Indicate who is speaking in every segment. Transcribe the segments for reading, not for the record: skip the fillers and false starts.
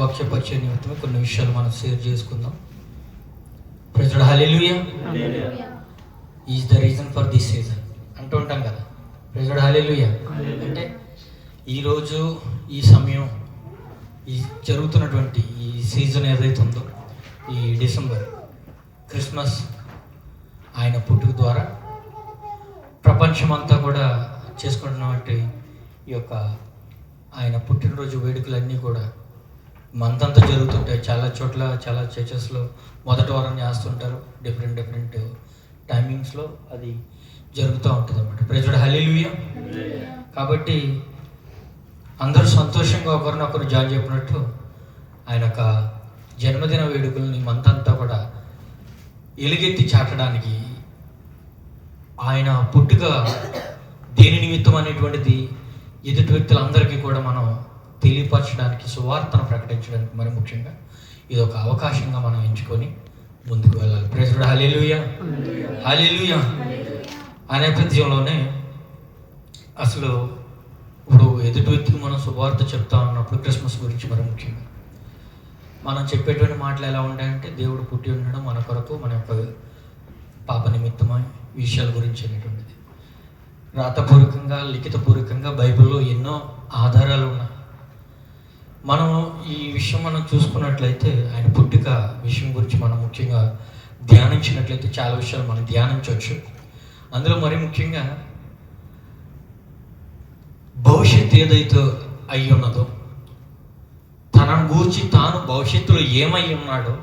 Speaker 1: వాక్యపరిచయ నిమిత్తం కొన్ని విషయాలు మనం షేర్ చేసుకుందాం. Praise lord, hallelujah. Is the reason for this season అంటూ ఉంటాం కదా. Praise lord, hallelujah. అంటే ఈరోజు ఈ సమయం ఈ జరుగుతున్నటువంటి ఈ సీజన్ ఏదైతే ఉందో, ఈ డిసెంబర్ క్రిస్మస్ ఆయన పుట్టుక ద్వారా ప్రపంచమంతా కూడా చేసుకుంటున్నటువంటి ఈ యొక్క ఆయన పుట్టినరోజు వేడుకలన్నీ కూడా మంతంతా జరుగుతుంటాయి. చాలా చోట్ల చాలా చర్చెస్లో మొదటి వారం చేస్తుంటారు. డిఫరెంట్ టైమింగ్స్లో అది జరుగుతూ ఉంటుంది అన్నమాట. ప్రైజ్ లార్డ్, హల్లెలూయా. కాబట్టి అందరూ సంతోషంగా ఒకరినొకరు జాయిన్ చెప్పినట్టు ఆయన యొక్క జన్మదిన వేడుకల్ని మంతంతా కూడా ఎలుగెత్తి చాటడానికి, ఆయన పుట్టుక దేని నిమిత్తం అనేటువంటిది ఎదుటి వ్యక్తులందరికీ కూడా మనం తెలియపరచడానికి, సువార్తను ప్రకటించడానికి మరి ముఖ్యంగా ఇది ఒక అవకాశంగా మనం ఎంచుకొని ముందుకు వెళ్ళాలి. Praise lord, hallelujah, hallelujah. ఆ నేపథ్యంలోనే అసలు ఇప్పుడు ఎదుటి వ్యక్తికి మనం శుభవార్త చెప్తా ఉన్నప్పుడు క్రిస్మస్ గురించి మరి ముఖ్యంగా మనం చెప్పేటువంటి మాటలు ఎలా ఉంటాయంటే, దేవుడు పుట్టి ఉండడం మన కొరకు, మన యొక్క పాప నిమిత్తమై విషయాల గురించి అనేటువంటిది రాతపూర్వకంగా, లిఖితపూర్వకంగా బైబిల్లో ఎన్నో ఆధారాలు ఉన్నాయి. మనం ఈ విషయం మనం చూసుకున్నట్లయితే, ఆయన పుట్టుక విషయం గురించి మనం ముఖ్యంగా ధ్యానించినట్లయితే చాలా విషయాలు మనం ధ్యానించవచ్చు. అందులో మరి ముఖ్యంగా భవిష్యత్తు ఏదైతే అయి ఉన్నదో, తనను గురించి తాను భవిష్యత్తులో ఏమై ఉన్నాడో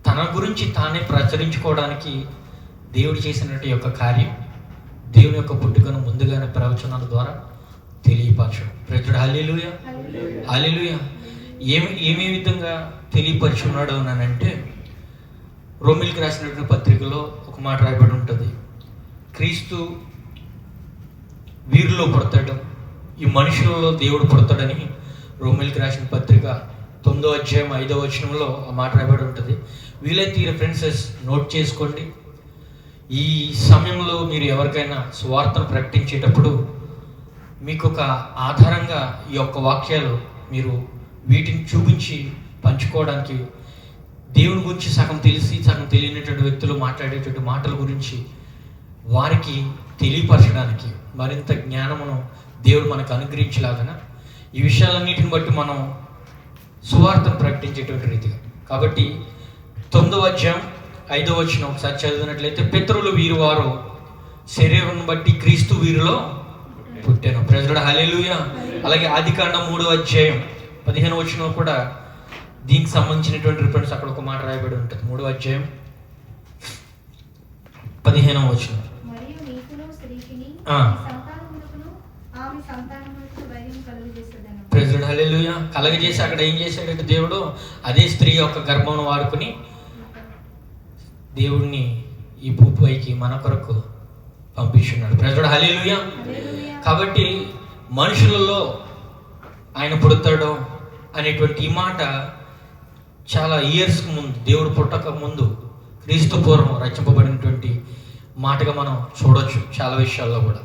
Speaker 1: తన గురించి తానే ప్రచురించుకోవడానికి దేవుడు చేసినట్టు యొక్క కార్యం, దేవుని యొక్క పుట్టుకను ముందుగానే ప్రవచనాల ద్వారా తెలియపరచడం. ప్రైజ్ లార్డ్, హల్లెలూయా, హల్లెలూయా. ఏమే విధంగా తెలియపరచున్నాడు అని అంటే, రోమిల్కి రాసినటువంటి పత్రికలో ఒక మాట రాయబడి ఉంటుంది, క్రీస్తు వీరిలో పుడతాడు, ఈ మనుషులలో దేవుడు పుడతాడని రోమిల్కి రాసిన పత్రిక 9వ అధ్యాయం 5వ వచనంలో ఆ మాట రాయబడి ఉంటుంది. వీలైతే ఈ రెఫరెన్సెస్ నోట్ చేసుకోండి. ఈ సమయంలో మీరు ఎవరికైనా సువార్తను ప్రకటించేటప్పుడు మీకు ఒక ఆధారంగా ఈ యొక్క వాక్యాలు మీరు వీటిని చూపించి పంచుకోవడానికి, దేవుని గురించి సగం తెలిసి సగం తెలియనటువంటి వ్యక్తులు మాట్లాడేటువంటి మాటల గురించి వారికి తెలియపరచడానికి, మరింత జ్ఞానమును దేవుడు మనకు అనుగ్రహించలాగన ఈ విషయాలన్నిటిని బట్టి మనం సువార్తను ప్రకటించేటువంటి రీతిగా. కాబట్టి 9వ అధ్యాయం 5వ వచనం ఒకసారి చదివినట్లయితే, పితరులు వీరు వారు శరీరం బట్టి క్రీస్తు వీరిలో పుట్టాను. ప్రైజ్ లార్డ్, హల్లెలూయా. అలాగే ఆదికాండం 3వ అధ్యాయం 15వ వచనం కూడా దీనికి సంబంధించినటువంటి రిఫరెన్స్ అక్కడ ఒక మాట రాయబడి ఉంటుంది. 3వ అధ్యాయం 15వ వచనం, ప్రైజ్ లార్డ్, హల్లెలూయా. కలగజేసి అక్కడ ఏం చేశాడంటే దేవుడు అదే స్త్రీ యొక్క గర్భం వాడుకుని దేవుడిని ఈ భూపైకి మన కొరకు పంపిస్తున్నాడు. ప్రైజ్ లార్డ్, హల్లెలూయా. కాబట్టి మనుషులలో ఆయన పుడతాడు అనేటువంటి ఈ మాట చాలా ఇయర్స్కి ముందు, దేవుడు పుట్టక ముందు, క్రీస్తు పూర్వం రచింపబడినటువంటి మాటగా మనం చూడవచ్చు చాలా విషయాల్లో కూడా.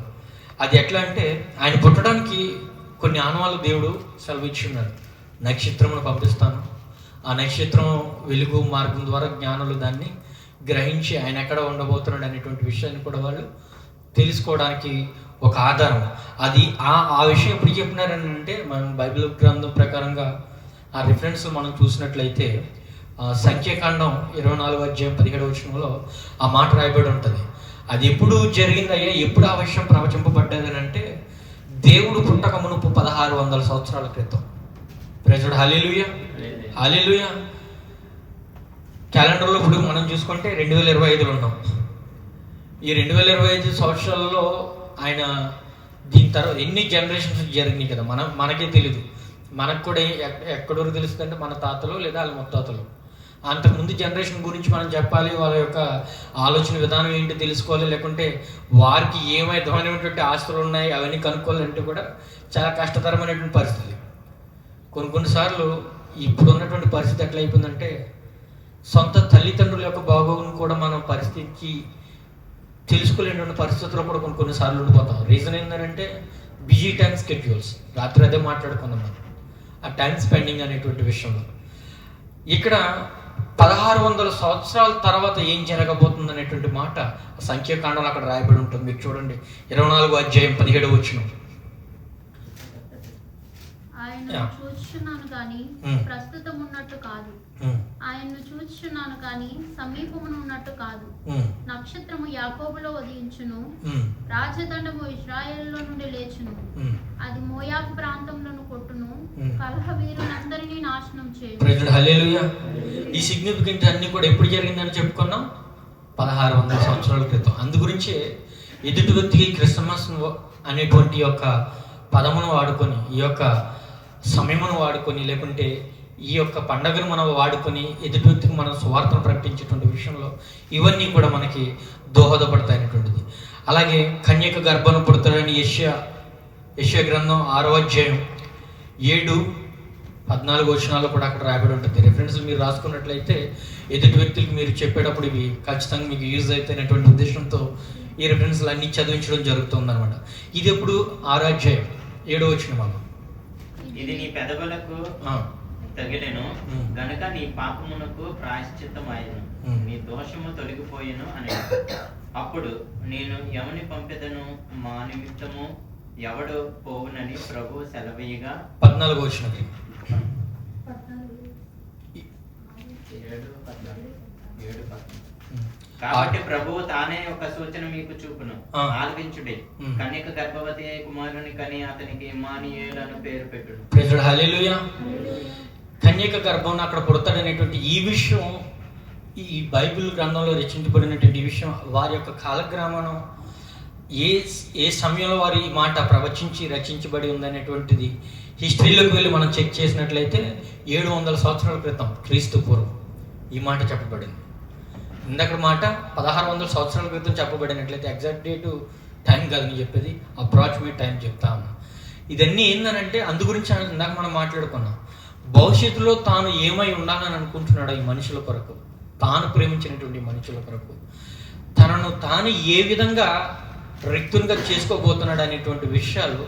Speaker 1: అది ఎట్లా అంటే, ఆయన పుట్టడానికి కొన్ని ఆనవాళ్ళు దేవుడు సెలవిచ్చున్నాడు. నక్షత్రమును పంపిస్తాను, ఆ నక్షత్రం వెలుగు మార్గం ద్వారా జ్ఞానులు దాన్ని గ్రహించి ఆయన ఎక్కడ ఉండబోతున్నాడు అనేటువంటి విషయాన్ని కూడా వాళ్ళు తెలుసుకోవడానికి ఒక ఆధారం. అది ఆ విషయం ఎప్పుడు చెప్పినారని అంటే, మనం బైబిల్ గ్రంథం ప్రకారంగా ఆ రిఫరెన్స్ మనం చూసినట్లయితే సంఖ్యాకాండం 24వ అధ్యాయం 17వ వచనంలో ఆ మాట రాయబడి ఉంటుంది. అది ఎప్పుడు జరిగిందయ్యా, ఎప్పుడు ఆ విషయం ప్రవచింపబడ్డది అంటే, దేవుడు పుట్టక మునుపు 1600 సంవత్సరాల క్రితం. ప్రైజ్ లార్డ్, హల్లెలూయా, హల్లెలూయా. క్యాలెండర్లో ఇప్పుడు మనం చూసుకుంటే 2025లో ఉన్నాం. ఈ 2025 సంవత్సరాలలో ఆయన దీని తర్వాత ఎన్ని జనరేషన్స్ జరిగినాయి కదా, మనకే తెలీదు. మనకు కూడా ఎక్కడి వరకు తెలుస్తుంది అంటే మన తాతలు లేదా వాళ్ళ ముత్తాతలు. అంతకుముందు జనరేషన్ గురించి మనం చెప్పాలి, వాళ్ళ యొక్క ఆలోచన విధానం ఏంటి తెలుసుకోవాలి, లేకుంటే వారికి ఏ విధమైనటువంటి ఆస్తులు ఉన్నాయి అవన్నీ కనుక్కోవాలంటే కూడా చాలా కష్టతరమైనటువంటి పరిస్థితి. కొన్నిసార్లు ఇప్పుడు ఉన్నటువంటి పరిస్థితి ఎట్లా అయిపోయిందంటే, సొంత తల్లిదండ్రుల యొక్క బాగోగును కూడా మనం పరిస్థితికి తెలుసుకోలేనటువంటి పరిస్థితుల్లో కూడా కొన్నిసార్లు ఉండిపోతాం. రీజన్ ఏంటంటే బిజీ టైమ్ స్కెడ్యూల్స్. రాత్రి అదే మాట్లాడుకున్నాం మనం. ఆ టైం స్పెండింగ్ అనేటువంటి విషయంలో. ఇక్కడ 1600 సంవత్సరాల తర్వాత ఏం జరగబోతుంది అనేటువంటి మాట సంఖ్యాకాండంలో అక్కడ రాయబడి ఉంటుంది. మీరు చూడండి 24వ అధ్యాయం 17వ వచనం.
Speaker 2: ఆయనను చూచుచున్నాను కానీ ప్రస్తుతం ఉన్నట్టు కాదు, ఆయన్ను చూచుచున్నాను కానీ సమీపమున ఉన్నట్టు కాదు. నక్షత్రము యాకోబులో ఉదయించును, రాజదండము ఇశ్రాయేలులో నుండి లేచును. అది మోయాబు ప్రాంతంలోను కొట్టును, కలహ వీరులందరినీ నాశనం చేయును.
Speaker 1: హల్లెలూయా. ఈ సిగ్నిఫికెంట్ అన్ని కూడా ఎప్పుడు జరిగిందని చెప్పుకున్నాం? 1600 సంవత్సరాల క్రితం. అందు గురించి ఎదుటి వ్యక్తికి క్రిస్మస్ అనేటువంటి యొక్క పదమును వాడుకొని, ఈ యొక్క సమయమును వాడుకొని, లేకుంటే ఈ యొక్క పండగను మనం వాడుకొని ఎదుటి వ్యక్తికి మనం సువార్తను ప్రకటించేటువంటి విషయంలో ఇవన్నీ కూడా మనకి దోహదపడతాయనేటువంటిది. అలాగే కన్యక గర్భను పుడతాడని యెషయా గ్రంథం 6వ అధ్యాయం 7-14 వచనాల్లో కూడా అక్కడ రాయబడి ఉంటుంది. రిఫరెన్స్ మీరు రాసుకున్నట్లయితే ఎదుటి వ్యక్తులకు మీరు చెప్పేటప్పుడు ఇవి ఖచ్చితంగా మీకు యూజ్ అవుతాయనేటువంటి ఉద్దేశంతో ఈ రిఫరెన్స్లు అన్ని చదివించడం జరుగుతుంది అనమాట. ఇది ఎప్పుడు 6వ అధ్యాయం 7వ వచనం.
Speaker 3: ఇది నీ పెదవులకు తగిలెను గనుక నీ పాపమునకు ప్రాయశ్చిత్తమాయెను, నీ దోషము తొలగిపోయెను అని. అప్పుడు నేను ఎవని పంపెదను, మా నిమిత్తము ఎవడు పోవునని ప్రభు సెలవీయగా.
Speaker 1: 14వ వచనం.
Speaker 3: కాబట్టి ప్రభువు తానే ఒక సూచన మీకు చూపును, ఆలకించుడి. కన్యక గర్భవతి కుమారుని కని అతనికి ఇమ్మానుయేలు అని పేరు పెట్టుడు.
Speaker 1: హల్లెలూయా. కన్యక గర్భం అక్కడ పుడతాడనేటువంటి ఈ విషయం ఈ బైబిల్ గ్రంథంలో రచించబడినటువంటి ఈ విషయం వారి యొక్క కాలగ్రామం ఏ సమయంలో వారు ఈ మాట ప్రవచించి రచించబడి ఉందనేటువంటిది హిస్టరీలోకి వెళ్ళి మనం చెక్ చేసినట్లయితే 700 సంవత్సరాల క్రితం క్రీస్తు పూర్వం ఈ మాట చెప్పబడింది. ఇందాక మాట 1600 సంవత్సరాల క్రితం చెప్పబడినట్లయితే ఎగ్జాక్ట్ డేటు టైం కాదు నేను చెప్పేది, అప్రాక్సిమేట్ టైం చెప్తా ఉన్నా. ఇదన్నీ ఏందనంటే అందు గురించి ఇందాక మనం మాట్లాడుకున్నాం. భవిష్యత్తులో తాను ఏమై ఉండాలని అనుకుంటున్నాడు ఈ మనుషుల కొరకు, తాను ప్రేమించినటువంటి మనుషుల కొరకు తనను తాను ఏ విధంగా రిక్తునిగా చేసుకోబోతున్నాడు అనేటువంటి విషయాలు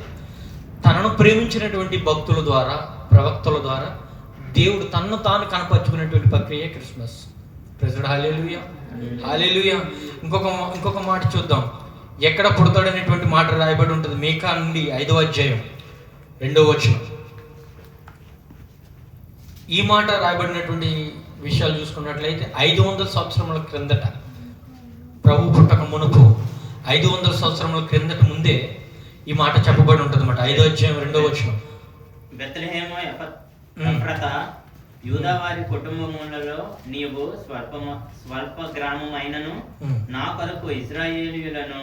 Speaker 1: తనను ప్రేమించినటువంటి భక్తుల ద్వారా, ప్రవక్తల ద్వారా దేవుడు తనను తాను కనపరుచుకునేటువంటి ప్రక్రియ క్రిస్మస్. ప్రెజెంట్ హల్లెలూయా. హల్లెలూయా. ఇంకొక మాట చూద్దాం. ఎక్కడ పుడతాడనేటువంటి మాట రాయబడి ఉంటుంది. మీకా నుండి 5వ అధ్యాయం 2వ వచనం. ఈ మాట రాయబడినటువంటి విషయాలు చూసుకున్నట్లయితే 500 సంవత్సరముల క్రిందట, ప్రభు పుట్టక మునుపు 500 సంవత్సరముల క్రిందట ముందే ఈ మాట చెప్పబడి ఉంటుంది అన్నమాట. 5వ అధ్యాయం 2వ వచనం.
Speaker 3: బెత్లెహేము ఎఫ్రాతా యూదావారి కుటుంబములలో నీవు స్వల్ప గ్రామం అయినను నా కొరకు ఇశ్రాయేలీయులను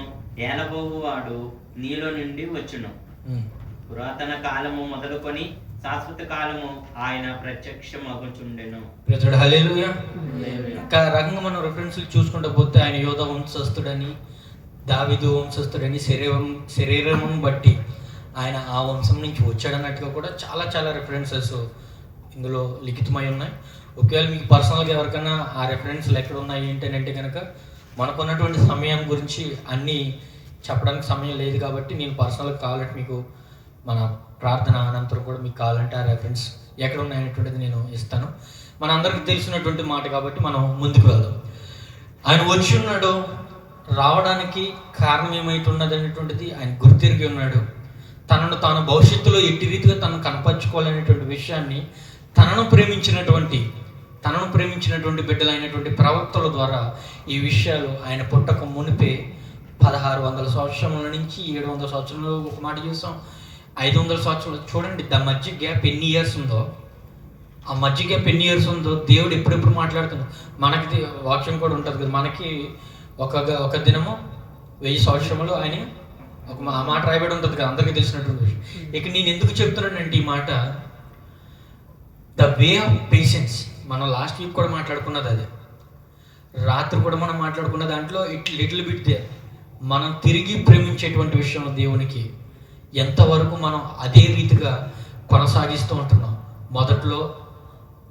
Speaker 3: ఏలబోవువాడు నీలో నుండి వచ్చును. పురాతన కాలము మొదలుకొని శాశ్వత కాలము ఆయన ప్రత్యక్షమగుచుండెను.
Speaker 1: హల్లెలూయా. ఇంకా రకంగా మనం రిఫరెన్స్లు చూసుకుంటూ పోతే ఆయన యోధ వంశస్థుడని, దావీదు వంశస్థుడని, శరీరమును బట్టి ఆయన ఆ వంశం నుంచి వచ్చాడన్నట్టుగా కూడా చాలా చాలా రిఫరెన్సెస్ ఇందులో లిఖితమై ఉన్నాయి. ఒకవేళ మీకు పర్సనల్గా ఎవరికైనా ఆ రెఫరెన్స్లు ఎక్కడ ఉన్నాయి ఏంటంటే కనుక మనకున్నటువంటి సమయం గురించి అన్నీ చెప్పడానికి సమయం లేదు కాబట్టి నేను పర్సనల్గా కావాలంటే మీకు మన ప్రార్థన అనంతరం కూడా మీకు కావాలంటే ఆ రెఫరెన్స్ ఎక్కడ ఉన్నాయనేటువంటిది నేను ఇస్తాను. మన అందరికీ తెలిసినటువంటి మాట కాబట్టి మనం ముందుకు వెళ్దాం. ఆయన వచ్చి ఉన్నాడు, రావడానికి కారణం ఏమైతున్నది అనేటువంటిది ఆయన గుర్తిరిగి ఉన్నాడు. తనను తాను భవిష్యత్తులో ఎట్టి రీతిగా తనను కనపరుచుకోవాలనేటువంటి విషయాన్ని తనను ప్రేమించినటువంటి బిడ్డలైనటువంటి ప్రవక్తల ద్వారా ఈ విషయాలు ఆయన పుట్టక మునిపే 1600 సంవత్సరముల నుంచి 700 సంవత్సరంలో ఒక మాట చూస్తాం, 500 సంవత్సరాలు చూడండి. ద మధ్య గ్యాప్ ఎన్ని ఇయర్స్ ఉందో, ఆ మధ్య గ్యాప్ ఎన్ని ఇయర్స్ ఉందో దేవుడు ఎప్పుడెప్పుడు మాట్లాడుతున్నాడు. మనకి వాక్యం కూడా ఉంటుంది కదా, మనకి ఒక దినము 1000 సంవత్సరములు ఆయన ఆ మాట రాయబడి ఉంటుంది కదా, అందరికీ తెలిసినటువంటి విషయం. ఇక నేను ఎందుకు చెప్తున్నానంటే ఈ మాట ద వే ఆఫ్ పేషెన్స్. మనం లాస్ట్ వీక్ కూడా మాట్లాడుకున్నది అదే, రాత్రి కూడా మనం మాట్లాడుకున్న దాంట్లో లిటిల్ బిట్ దే మనం తిరిగి ప్రేమించేటువంటి విషయంలో దేవునికి ఎంతవరకు మనం అదే రీతిగా కొనసాగిస్తూ ఉంటున్నాం. మొదట్లో,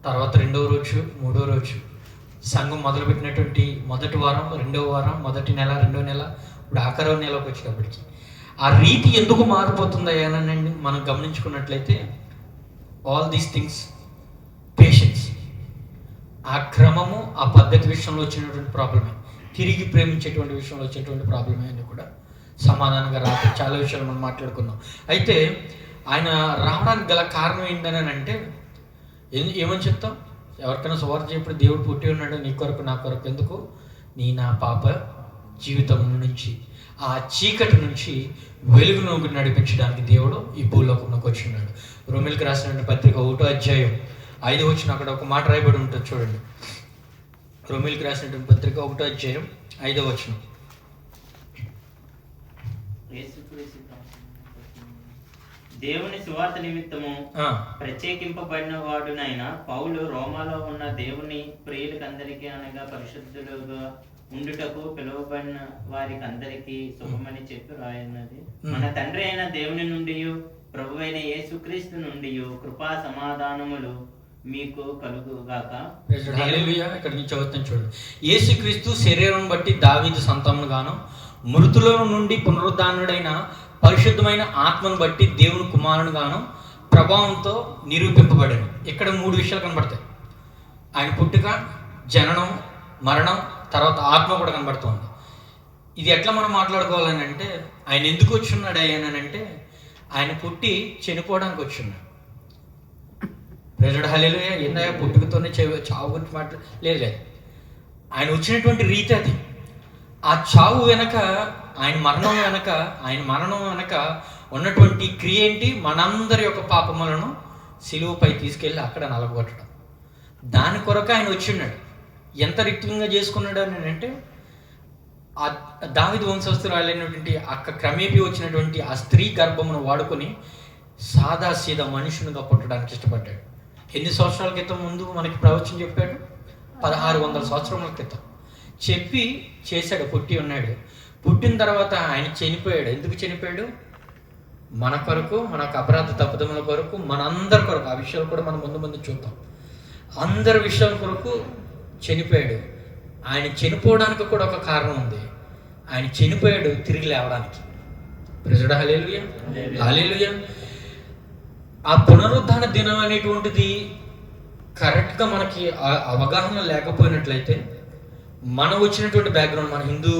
Speaker 1: తర్వాత 2వ రోజు, 3వ రోజు, సంఘం మొదలుపెట్టినటువంటి మొదటి వారం, 2వ వారం, మొదటి నెల, 2వ నెల, ఇప్పుడు ఆఖరవ నెలకి వచ్చేటప్పటికి ఆ రీతి ఎందుకు మారిపోతుందయ్యానండి మనం గమనించుకున్నట్లయితే ఆల్ దీస్ థింగ్స్ పేషెన్స్. ఆ క్రమము, ఆ పద్ధతి విషయంలో వచ్చినటువంటి ప్రాబ్లమే, తిరిగి ప్రేమించేటువంటి విషయంలో వచ్చేటువంటి ప్రాబ్లమే అని కూడా సమాధానంగా రాత్రి చాలా విషయాలు మనం మాట్లాడుకున్నాం. అయితే ఆయన రావడానికి గల కారణం ఏంటని అంటే ఏమని చెప్తాం? ఎవరికైనా సువార్త చెప్పి దేవుడు పుట్టి ఉన్నాడు నీ కొరకు నా కొరకు ఎందుకు, నా పాప జీవితం నుంచి, ఆ చీకటి నుంచి వెలుగులోకి నడిపించడానికి దేవుడు ఈ భూలోకంలోకి వచ్చినాడు. రోమిలికి రాసిన పత్రిక 1వ అధ్యాయం 5వ వచనం అక్కడ ఒక మాట రాయబడి ఉంటుంది చూడండి. రోమిలికి రాసినటువంటి పత్రిక 1వ అధ్యాయం 5వ వచనం.
Speaker 3: దేవుని సువార్త నిమిత్తము ప్రత్యేకింపబడిన వాడునైన పౌలు రోమాలో ఉన్న దేవుని ప్రియులకందరికీ అనగా పరిశుద్ధులుగా ఉండుటకు పిలువబడిన వారికి అందరికీ శుభమని చెప్పి రాయన్నది. మన తండ్రి అయిన దేవుని నుండి ప్రభు అయిన యేసుక్రీస్తు నుండి కృపా సమాధానములు మీకు కలుగుగాక.
Speaker 1: ఇక్కడ నుంచి చదువుతాను చూడండి. యేసుక్రీస్తు శరీరం బట్టి దావీదు సంతానము గాను, మృతుల నుండి పునరుద్ధానుడైన పరిశుద్ధమైన ఆత్మను బట్టి దేవుని కుమారుని గాను ప్రభావంతో నిరూపింపబడింది. ఇక్కడ 3 విషయాలు కనబడతాయి. ఆయన పుట్టుక, జననం, మరణం, తర్వాత ఆత్మ కూడా కనబడుతుంది. ఇది ఎట్లా మనం మాట్లాడుకోవాలని అంటే, ఆయన ఎందుకు వచ్చున్నాడు అయ్యానంటే, ఆయన పుట్టి చనిపోవడానికి వచ్చున్నాడు. ప్రజడు హల్లెలూయా. ఏందయ్యా పుట్టుకతోనే చావు గురించి లేదు. ఆయన వచ్చినటువంటి రీతి అది. ఆ చావు వెనక, ఆయన మరణం వెనక ఉన్నటువంటి క్రియ ఏంటి? మనందరి యొక్క పాపములను సిలువపై తీసుకెళ్ళి అక్కడ నలగొట్టడం. దాని కొరకు ఆయన వచ్చిన్నాడు. ఎంత రిక్తంగా చేసుకున్నాడు అని అంటే, ఆ దావీదు వంశస్థురాలైనటువంటి అక్క క్రమేపీ వచ్చినటువంటి ఆ స్త్రీ గర్భమును వాడుకొని సాదా సీదా మనుషునిగా పుట్టడానికి ఇష్టపడ్డాడు. ఎన్ని సంవత్సరాల క్రితం ముందు మనకి ప్రవచనం చెప్పాడు? 1600 సంవత్సరాల క్రితం చెప్పి చేశాడు. పుట్టి ఉన్నాడు. పుట్టిన తర్వాత ఆయన చనిపోయాడు. ఎందుకు చనిపోయాడు? మన కొరకు, మన అపరాధ తప్పుదముల కొరకు, మనందరి కొరకు. ఆ విషయాలు కూడా మనం ముందు చూద్దాం. అందరి విషయాల కొరకు చనిపోయాడు. ఆయన చనిపోవడానికి కూడా ఒక కారణం ఉంది. ఆయన చనిపోయాడు తిరిగి లేవడానికి. ప్రజడ హల్లెలూయా, హల్లెలూయా. ఆ పునరుద్ధాన దినం అనేటువంటిది కరెక్ట్గా మనకి అవగాహన లేకపోయినట్లయితే, మనం వచ్చినటువంటి బ్యాక్గ్రౌండ్, మన హిందూ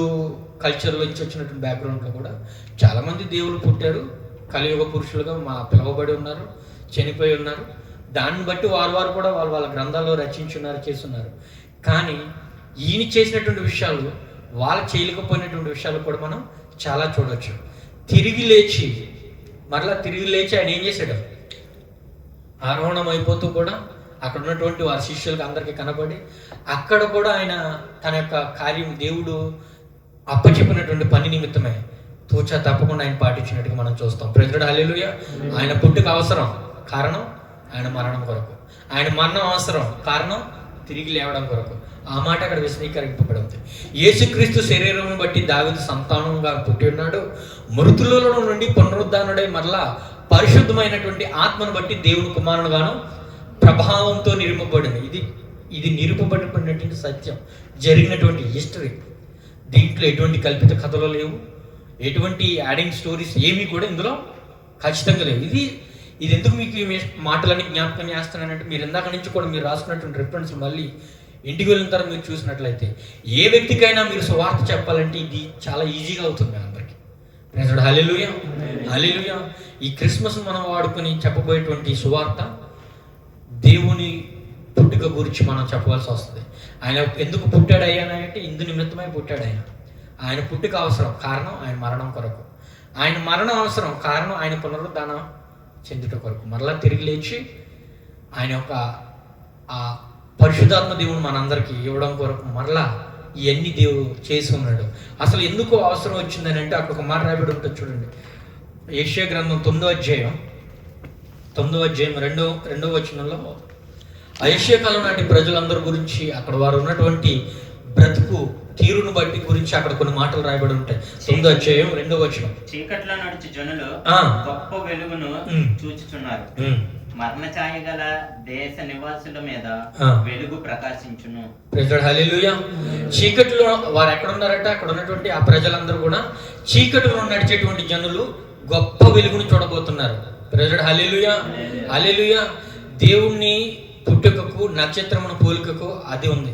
Speaker 1: కల్చర్లో నుంచి వచ్చినటువంటి బ్యాక్గ్రౌండ్లో కూడా చాలామంది దేవుళ్ళు పుట్టారు, కలియుగ పురుషులుగా పిలువబడి ఉన్నారు, చనిపోయి ఉన్నారు. దాన్ని బట్టి వారు కూడా వాళ్ళ గ్రంథాల్లో రచించున్నారు, చేస్తున్నారు. కానీ ఈయన చేసినటువంటి విషయాలు, వాళ్ళు చేయలేకపోయినటువంటి విషయాలు కూడా మనం చాలా చూడవచ్చు. మరలా తిరిగి లేచి ఆయన ఏం చేశాడు? ఆరోహణం అయిపోతూ కూడా అక్కడ ఉన్నటువంటి వారి శిష్యులకు అందరికీ కనబడి, అక్కడ కూడా ఆయన తన యొక్క కార్యం, దేవుడు అప్పచెప్పినటువంటి పని నిమిత్తమే తూచా తప్పకుండా ఆయన పాటించినట్టుగా మనం చూస్తాం. ప్రైజ్ హల్లెలూయా. ఆయన పుట్టుక అవసరం, కారణం ఆయన మరణం కొరకు. ఆయన మరణం అవసరం, కారణం తిరిగి లేవడం కొరకు. ఆ మాట అక్కడ విశదీకరింపబడింది. యేసుక్రీస్తు శరీరం బట్టి దావీదు సంతానంగా పుట్టి ఉన్నాడు. మృతులలో నుండి పునరుద్ధానుడై మరలా పరిశుద్ధమైనటువంటి ఆత్మను బట్టి దేవుని కుమారుడు గాను ప్రభావంతో నిరూపబడింది. ఇది నిరూపబడినటువంటి సత్యం, జరిగినటువంటి హిస్టరీ. దీంట్లో ఎటువంటి కల్పిత కథలు లేవు, ఎటువంటి యాడింగ్ స్టోరీస్ ఏమీ కూడా ఇందులో ఖచ్చితంగా లేవు. ఇది ఎందుకు మీకు ఈ మాటలన్నీ జ్ఞాపకం చేస్తున్నానంటే, మీరు ఇందాక నుంచి కూడా మీరు రాసుకున్నటువంటి రిఫరెన్స్ మళ్ళీ ఇంటికి వెళ్ళిన తర్వాత మీరు చూసినట్లయితే, ఏ వ్యక్తికైనా మీరు సువార్త చెప్పాలంటే ఇది చాలా ఈజీగా అవుతుంది అందరికీ. ప్రైజ్ హల్లెలూయా, హల్లెలూయా. ఈ క్రిస్మస్ మనం వాడుకొని చెప్పబోయేటువంటి సువార్త దేవుని పుట్టుక గురించి మనం చెప్పవలసి వస్తుంది. ఆయన ఎందుకు పుట్టాడు అయ్యానంటే, ఇందు నిమిత్తమై పుట్టాడు ఆయన. ఆయన పుట్టుక అవసరం, కారణం ఆయన మరణం కొరకు. ఆయన మరణం అవసరం, కారణం ఆయన పునరుద్ధానం చెందుట కొరకు. మరలా తిరిగి లేచి ఆయన యొక్క ఆ పరిశుద్ధాత్మ దేవుని మనందరికీ ఇవ్వడం కొరకు మరలా ఇవన్నీ దేవుడు చేసి ఉన్నాడు. అసలు ఎందుకు అవసరం వచ్చిందని అంటే, అక్కడ ఒక మాట రాయబడి ఉంటుంది చూడండి. యెషయా గ్రంథం 9వ అధ్యాయం 2వ వచనంలో యెషయా కాలం నాటి ప్రజలందరి గురించి, అక్కడ వారు ఉన్నటువంటి బ్రతుకు తీరును బట్టి గురించి అక్కడ కొన్ని మాటలు రాయబడి ఉంటాయి. 9వ అధ్యాయం 2వ వచనం.
Speaker 3: చీకట్లో నడిచి జనులు గొప్ప వెలుగును చూచుచున్నారు, మరణ ఛాయ గల దేశ నివాసుల మీద వెలుగు ప్రకాశించును.
Speaker 1: హల్లెలూయా. చీకటిలో వారు ఎక్కడ ఉన్నారట? అక్కడ ఉన్నటువంటి ఆ ప్రజలందరూ కూడా చీకటిలో నడిచేటువంటి జనులు గొప్ప వెలుగును చూడబోతున్నారు. ప్రైజ్ హల్లెలూయా, హల్లెలూయా. దేవుణ్ణి పుట్టుకకు నక్షత్రమును పోలికకు అది ఉంది.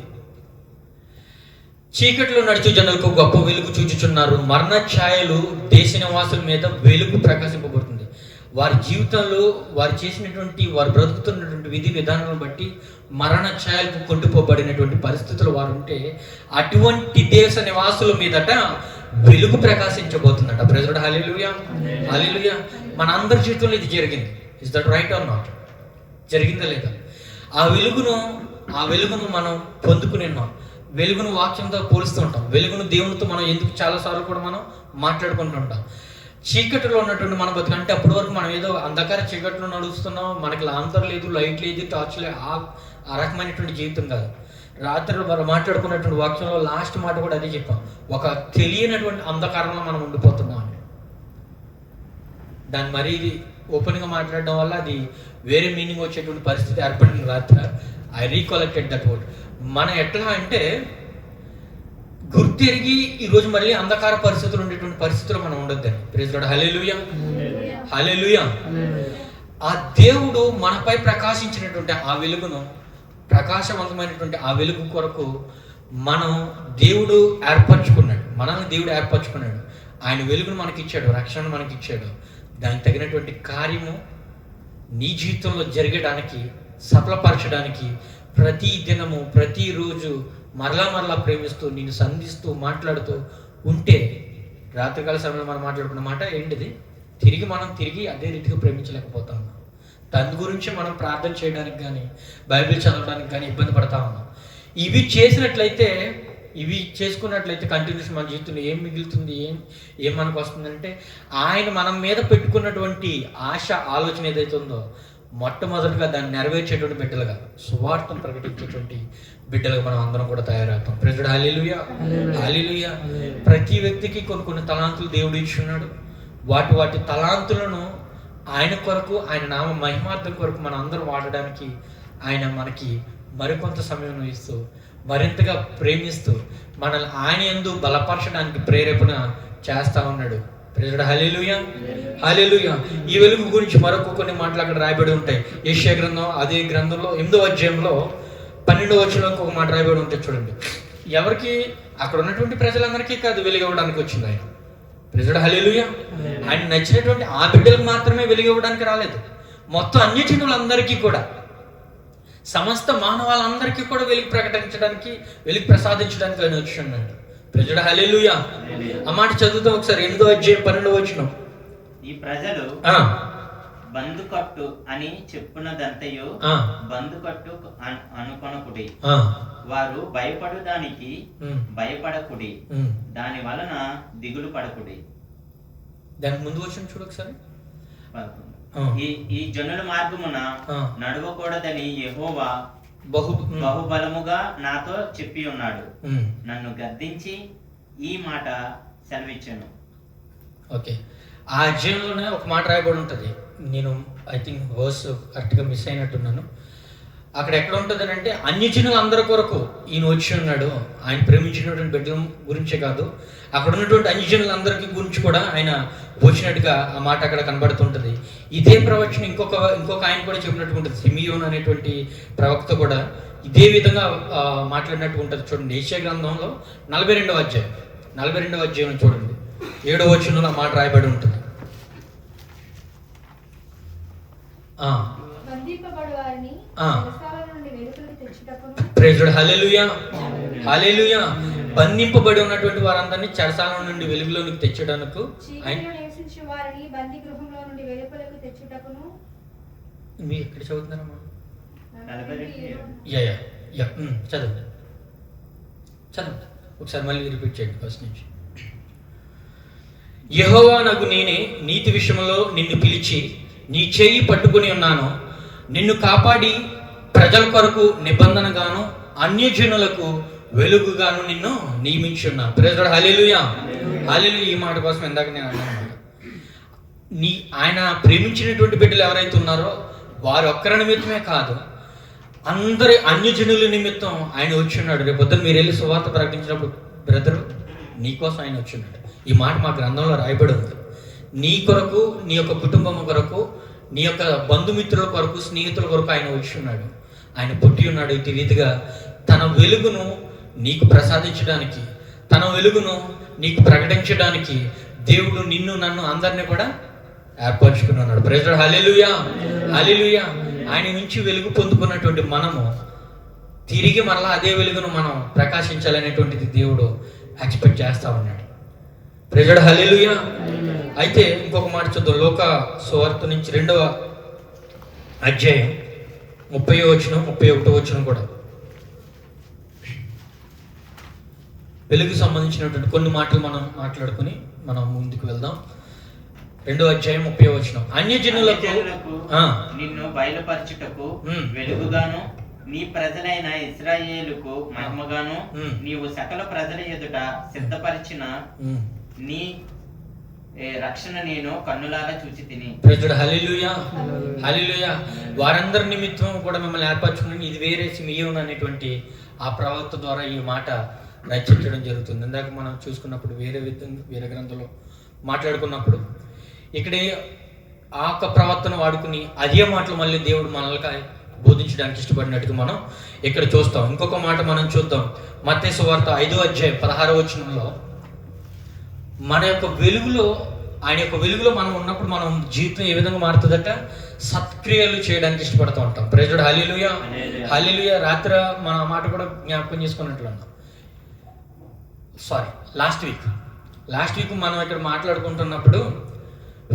Speaker 1: చీకట్లో నడుచు జనులకు గొప్ప వెలుగు చూచుచున్నారు, మరణ ఛాయలు దేశ నివాసుల మీద వెలుగు ప్రకాశింపబడుతుంది. వారి జీవితంలో వారు చేసినటువంటి, వారు బ్రతుకుతున్నటువంటి విధి విధానాలను బట్టి మరణ ఛాయలకు కొట్టుకోబడినటువంటి పరిస్థితులు వారు ఉంటే, అటువంటి దేశ నివాసుల మీదట వెలుగు ప్రకాశించబోతుందట. ప్రైజ్ లార్డ్, హల్లెలూయా, హల్లెలూయా. మన అందరి జీవితంలో ఇది జరిగింది. Is that right are not? జరిగిందా లేదా? ఆ వెలుగును మనం పొందుకుని ఉన్నాం. వెలుగును వాక్యంతో పోలుస్తూ ఉంటాం. వెలుగును దేవునితో మనం ఎందుకు చాలాసార్లు కూడా మనం మాట్లాడుకుంటూ ఉంటాం. చీకటిలో ఉన్నటువంటి మన బతుకు అంటే అప్పటి వరకు మనం ఏదో అంధకార చీకట్లో నడుస్తున్నాం, మనకి లాంతర్ లేదు, లైట్ లేదు, టార్చ్ లేదు, ఆ రకమైనటువంటి జీవితం కాదు. రాత్రి మనం మాట్లాడుకున్నటువంటి వాక్యంలో లాస్ట్ మాట కూడా అదే చెప్పాం. ఒక తెలియనటువంటి అంధకారంలో మనం ఉండిపోతున్నాం అని. దాన్ని మరీ ఇది ఓపెన్గా మాట్లాడడం వల్ల అది వేరే మీనింగ్ వచ్చేటువంటి పరిస్థితి ఏర్పడింది రాత్రి. I recollected that word. మనం ఎట్లా అంటే గుర్తెరిగి ఈరోజు మళ్ళీ అంధకార పరిస్థితులు ఉండేటువంటి పరిస్థితులు మనం ఉండొద్దని. Praise lord, hallelujah, hallelujah. ఆ దేవుడు మనపై ప్రకాశించినటువంటి ఆ వెలుగును, ప్రకాశవంతమైనటువంటి ఆ వెలుగు కొరకు మనం దేవుడు ఏర్పరచుకున్నాడు, మనల్ని దేవుడు ఏర్పరచుకున్నాడు. ఆయన వెలుగును మనకిచ్చాడు, రక్షణను మనకిచ్చాడు. దానికి తగినటువంటి కార్యము నీ జీవితంలో జరగడానికి, సఫలపరచడానికి ప్రతి దినము, ప్రతిరోజు మరలా ప్రేమిస్తూ, నిన్ను సంధిస్తూ, మాట్లాడుతూ ఉంటే, రాత్రికాల సమయంలో మనం మాట్లాడుకున్న మాట ఏంటిది? మనం తిరిగి అదే రీతిగా ప్రేమించలేకపోతా ఉన్నాం. దాని గురించి మనం ప్రార్థన చేయడానికి కానీ, బైబిల్ చదవడానికి కానీ ఇబ్బంది పడతా ఉన్నాం. ఇవి చేసుకున్నట్లయితే కంటిన్యూస్ మన జీవితంలో ఏం మిగులుతుంది, ఏం మనకు వస్తుందంటే, ఆయన మనం మీద పెట్టుకున్నటువంటి ఆశ, ఆలోచన ఏదైతే ఉందో మొట్టమొదటిగా దాన్ని నెరవేర్చేటువంటి బిడ్డలుగా, సువార్తను ప్రకటించేటువంటి బిడ్డలుగా మనం అందరం కూడా తయారవుతాం. ప్రైజ్ లార్డ్, హల్లెలూయా, హల్లెలూయా. ప్రతి వ్యక్తికి కొన్ని తలాంతులు దేవుడు ఇచ్చున్నాడు. వాటి తలాంతులను ఆయన కొరకు, ఆయన నామ మహిమార్థం కొరకు మన అందరం వాడడానికి ఆయన మనకి మరికొంత సమయం ఇస్తూ, మరింతగా ప్రేమిస్తూ, మనల్ని ఆయన యందు బలపరచడానికి ప్రేరేపణ చేస్తా ఉన్నాడు. ప్రైజ్ లార్డ్, హల్లెలూయా, హల్లెలూయా. ఈ వెలుగు గురించి మరొక కొన్ని మాటలు అక్కడ రాయబడి ఉంటాయి. యెషయా గ్రంథం, అదే గ్రంథంలో 8వ అధ్యాయంలో 12వ వచనంలో ఒక మాట రాయబడి ఉంటుంది. చూడండి, ఎవరికి? అక్కడ ఉన్నటువంటి ప్రజలందరికీ కాదు వెలుగవడానికి వచ్చింది ఆయన. ప్రైజ్ లార్డ్, హల్లెలూయా. ఆయన నచ్చినటువంటి ఆ బిడ్డలకు మాత్రమే వెలుగవడానికి రాలేదు, మొత్తం అన్యజనులందరికీ కూడా, సమస్త మానవాళ్ళందరికీ కూడా వెలుగు ప్రకటించడానికి, వెలుగు ప్రసాదించడానికి ఆయన వచ్చి ఉన్నాడు. ప్రైజ్ లార్డ్, హల్లెలూయా. ఆ మాట చదువుతాం ఒకసారి. 8వ అధ్యాయం 12వ వచనం.
Speaker 3: ఈ ప్రజలు బందుకట్టు అని చెప్పున్నదంతయు బందుకట్టు అనుకొనకుడి, వారు భయపడుదానికి భయపడకుడి, దాని వలన దిగులు పడకుడి.
Speaker 1: దానికి ముందు వచ్చిన చూడు ఒకసారి.
Speaker 3: ఈ జనుల మార్గమున నడవకూడదని యెహోవా బహుబలముగా నాతో చెప్పి ఉన్నాడు, నన్ను గద్దించి ఈ మాట సెలవిచ్చాను.
Speaker 1: ఓకే, ఆ అధ్యాయంలోనే ఒక మాట రాయబడి ఉంటుంది. నేను ఐ థింక్ వర్స్ కరెక్ట్గా మిస్ అయినట్టున్నాను. అక్కడ ఎక్కడ ఉంటుంది అంటే, అన్యజనులు అందరి కొరకు ఈయన వచ్చి ఉన్నాడు. ఆయన ప్రేమించినటువంటి బిడ్డల గురించే కాదు, అక్కడ ఉన్నటువంటి అన్యజనులందరికీ గురించి కూడా ఆయన వచ్చినట్టుగా ఆ మాట అక్కడ కనబడుతుంటుంది. ఇదే ప్రవచన ఇంకొక ఆయన కూడా చెప్పినట్టు ఉంటుంది. సిమియోన్ అనేటువంటి ప్రవక్త కూడా ఇదే విధంగా మాట్లాడినట్టు ఉంటుంది. చూడండి, యెషయా గ్రంథంలో 42వ అధ్యాయం చూడండి, 7వ వచనంలో ఆ మాట రాయబడి ఉంటుంది. ప్రైజ్ లార్డ్, హల్లెలూయా, హల్లెలూయా. బంధింపబడి ఉన్నటువంటి వారందరినీ చెరసాల నుండి వెలుగులోనికి తెచ్చడానికి మీరు ఎక్కడ చదువుతున్నారమ్మా? చదువు ఒకసారి మళ్ళీ రిపీట్ చేయండి ఫస్ట్ నుంచి. యెహోవా నగు నేనే నీతి విషయంలో నిన్ను పిలిచి నీ చేయి పట్టుకుని ఉన్నాను, నిన్ను కాపాడి ప్రజల కొరకు నిబంధనగాను అన్యజనులకు వెలుగుగాను నిన్ను నియమించి ఉన్నాను. ప్రైజ్ లార్డ్, హల్లెలూయా, హల్లెలూయా. ఈ మాట కోసం ఇందాక నేను అన్నాను, ఆయన ప్రేమించినటువంటి బిడ్డలు ఎవరైతే ఉన్నారో వారు ఒక్కరి నిమిత్తమే కాదు, అందరి అన్యజనుల నిమిత్తం ఆయన వచ్చి ఉన్నాడు. రేపు పొద్దున మీరు వెళ్ళి సువార్త ప్రకటించినప్పుడు, బ్రదరు నీకోసం ఆయన వచ్చి ఉన్నాడు. ఈ మాట మా గ్రంథంలో రాయబడి ఉంది. నీ కొరకు, నీ యొక్క కుటుంబం కొరకు నీ యొక్క బంధుమిత్రుల కొరకు, స్నేహితుల కొరకు ఆయన వచ్చి ఉన్నాడు. ఆయన పుట్టి ఉన్నాడు. ఇటు రీతిగా తన వెలుగును నీకు ప్రసాదించడానికి, తన వెలుగును నీకు ప్రకటించడానికి దేవుడు నిన్ను, నన్ను అందరినీ కూడా ఏర్పరచుకుని ఉన్నాడు. Praise lord. Hallelujah, hallelujah. ఆయన నుంచి వెలుగు పొందుకున్నటువంటి మనము తిరిగి మరలా అదే వెలుగును మనం ప్రకాశించాలనేటువంటిది దేవుడు ఎక్స్పెక్ట్ చేస్తా ఉన్నాడు. Praise lord. హల్లెలూయా. అయితే ఇంకొక మాట చూద్దాం. లోక సువార్త నుంచి 2వ అధ్యాయం 30వ వచనం, 31వ వచనం కూడా వెలుగు సంబంధించినటువంటి కొన్ని మాటలు మనం మాట్లాడుకుని మనం ముందుకు వెళ్దాం. 2వ అధ్యాయం 30వ వచనం. అన్యజనులకు
Speaker 3: నిన్ను బయలుపరచుటకు వెలుగుగాను, నీ ప్రజలైన ఇశ్రాయేలుకు మహిమగాను, నీవు సకల ప్రజల ఎదుట సిద్ధపరిచిన నీ రక్షణ నేను కన్నులారా చూచి తిని.
Speaker 1: హల్లెలూయా, హల్లెలూయా. వారందరి నిమిత్తం కూడా మిమ్మల్ని ఏర్పరచుకుని ఇది వేరే సిమియోను అనేటువంటి ఆ ప్రవక్త ద్వారా ఈ మాట రచించడం జరుగుతుంది. ఇందాక మనం చూసుకున్నప్పుడు వేరే గ్రంథంలో మాట్లాడుకున్నప్పుడు ఇక్కడే ఆ యొక్క ప్రవర్తన వాడుకుని అదే మాటలు మళ్ళీ దేవుడు మనల్ని బోధించడానికి ఇష్టపడినట్టుగా మనం ఇక్కడ చూస్తాం. ఇంకొక మాట మనం చూద్దాం. మత్తయి సువార్త 5వ అధ్యాయం 16వ వచనంలో మన యొక్క వెలుగులో, ఆయన యొక్క వెలుగులో మనం ఉన్నప్పుడు మనం జీవితం ఏ విధంగా మారుతుందట, సత్క్రియలు చేయడానికి ఇష్టపడుతూ ఉంటాం. Praise lord. Hallelujah, hallelujah. రాత్రి మన మాట కూడా జ్ఞాపకం చేసుకున్నట్లు ఉన్నాం. లాస్ట్ వీక్ మనం ఇక్కడ మాట్లాడుకుంటున్నప్పుడు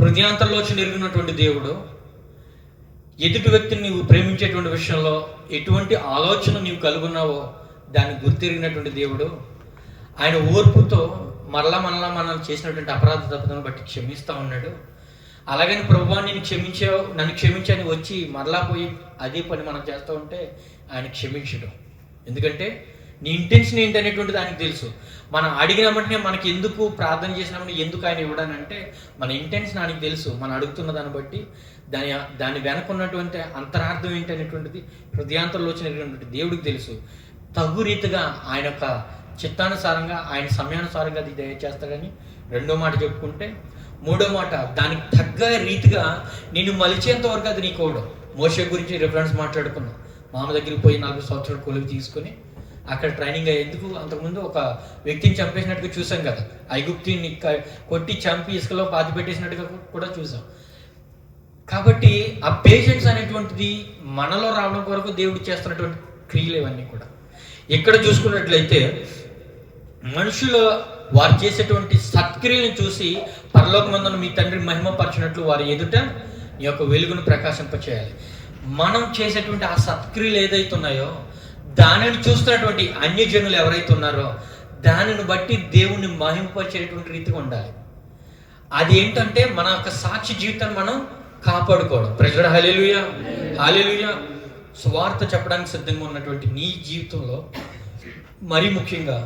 Speaker 1: హృదయాంతరంలో వచ్చి నెరిగినటువంటి దేవుడు ఎదుటి వ్యక్తిని నీవు ప్రేమించేటువంటి విషయంలో ఎటువంటి ఆలోచన నీవు కలుగున్నావో దాన్ని గుర్తిరిగినటువంటి దేవుడు ఆయన ఓర్పుతో మరలా మనం చేసినటువంటి అపరాధ తప్పులను బట్టి క్షమిస్తూ ఉన్నాడు. అలాగని ప్రభువా నన్ను క్షమించని వచ్చి మరలా పోయి అదే పని మనం చేస్తూ ఉంటే ఆయన క్షమించడం. ఎందుకంటే నీ ఇంటెన్షన్ ఏంటి అనేటువంటిది ఆయనకు తెలుసు. మనం అడిగిన వెంటనే మనకి ఎందుకు ప్రార్థన చేసినప్పుడు ఎందుకు ఆయన ఇవ్వడానంటే మన ఇంటెన్షన్ ఆయనకు తెలుసు. మనం అడుగుతున్న దాన్ని బట్టి దాని వెనకున్నటువంటి అంతరార్థం ఏంటి అనేటువంటిది హృదయాంతరంలో వచ్చినటువంటి దేవుడికి తెలుసు. తగు రీతిగా ఆయన యొక్క చిత్తానుసారంగా, ఆయన సమయానుసారంగా అది దయచేస్తాడని 2వ మాట చెప్పుకుంటే, 3వ మాట దానికి తగ్గ రీతిగా నిన్ను మలిచేంత వరకు అది నీకు ఇవ్వడం. మోషే గురించి రిఫరెన్స్ మాట్లాడుకున్నాం. మామ దగ్గరికి పోయి 40 సంవత్సరాలు కొలువు తీసుకుని అక్కడ ట్రైనింగ్ అయ్యేందుకు అంతకుముందు ఒక వ్యక్తిని చంపేసినట్టుగా చూసాం కదా. ఐగుప్తిని కొట్టి చంపి ఇసుకలో పాతి పెట్టేసినట్టుగా కూడా చూసాం. కాబట్టి ఆ పేషెన్స్ అనేటువంటిది మనలో రావడం కొరకు దేవుడు చేస్తున్నటువంటి క్రియలు ఇవన్నీ కూడా. ఇక్కడ చూసుకున్నట్లయితే మనుషులు వారు చేసేటువంటి సత్క్రియలను చూసి పరలోకమందున మీ తండ్రి మహిమపరచినట్లు వారి ఎదుట నీ యొక్క వెలుగును ప్రకాశింపచేయాలి. మనం చేసేటువంటి ఆ సత్క్రియలు ఏదైతే ఉన్నాయో దానిని చూస్తున్నటువంటి అన్యజనులు ఎవరైతే ఉన్నారో దానిని బట్టి దేవుణ్ణి మహిమపరిచేటువంటి రీతిగా ఉండాలి. అది ఏంటంటే మన యొక్క సాక్షి జీవితాన్ని మనం కాపాడుకోవడం. Praise lord. Hallelujah, hallelujah. సువార్త చెప్పడానికి సిద్ధంగా ఉన్నటువంటి నీ జీవితంలో మరీ ముఖ్యంగా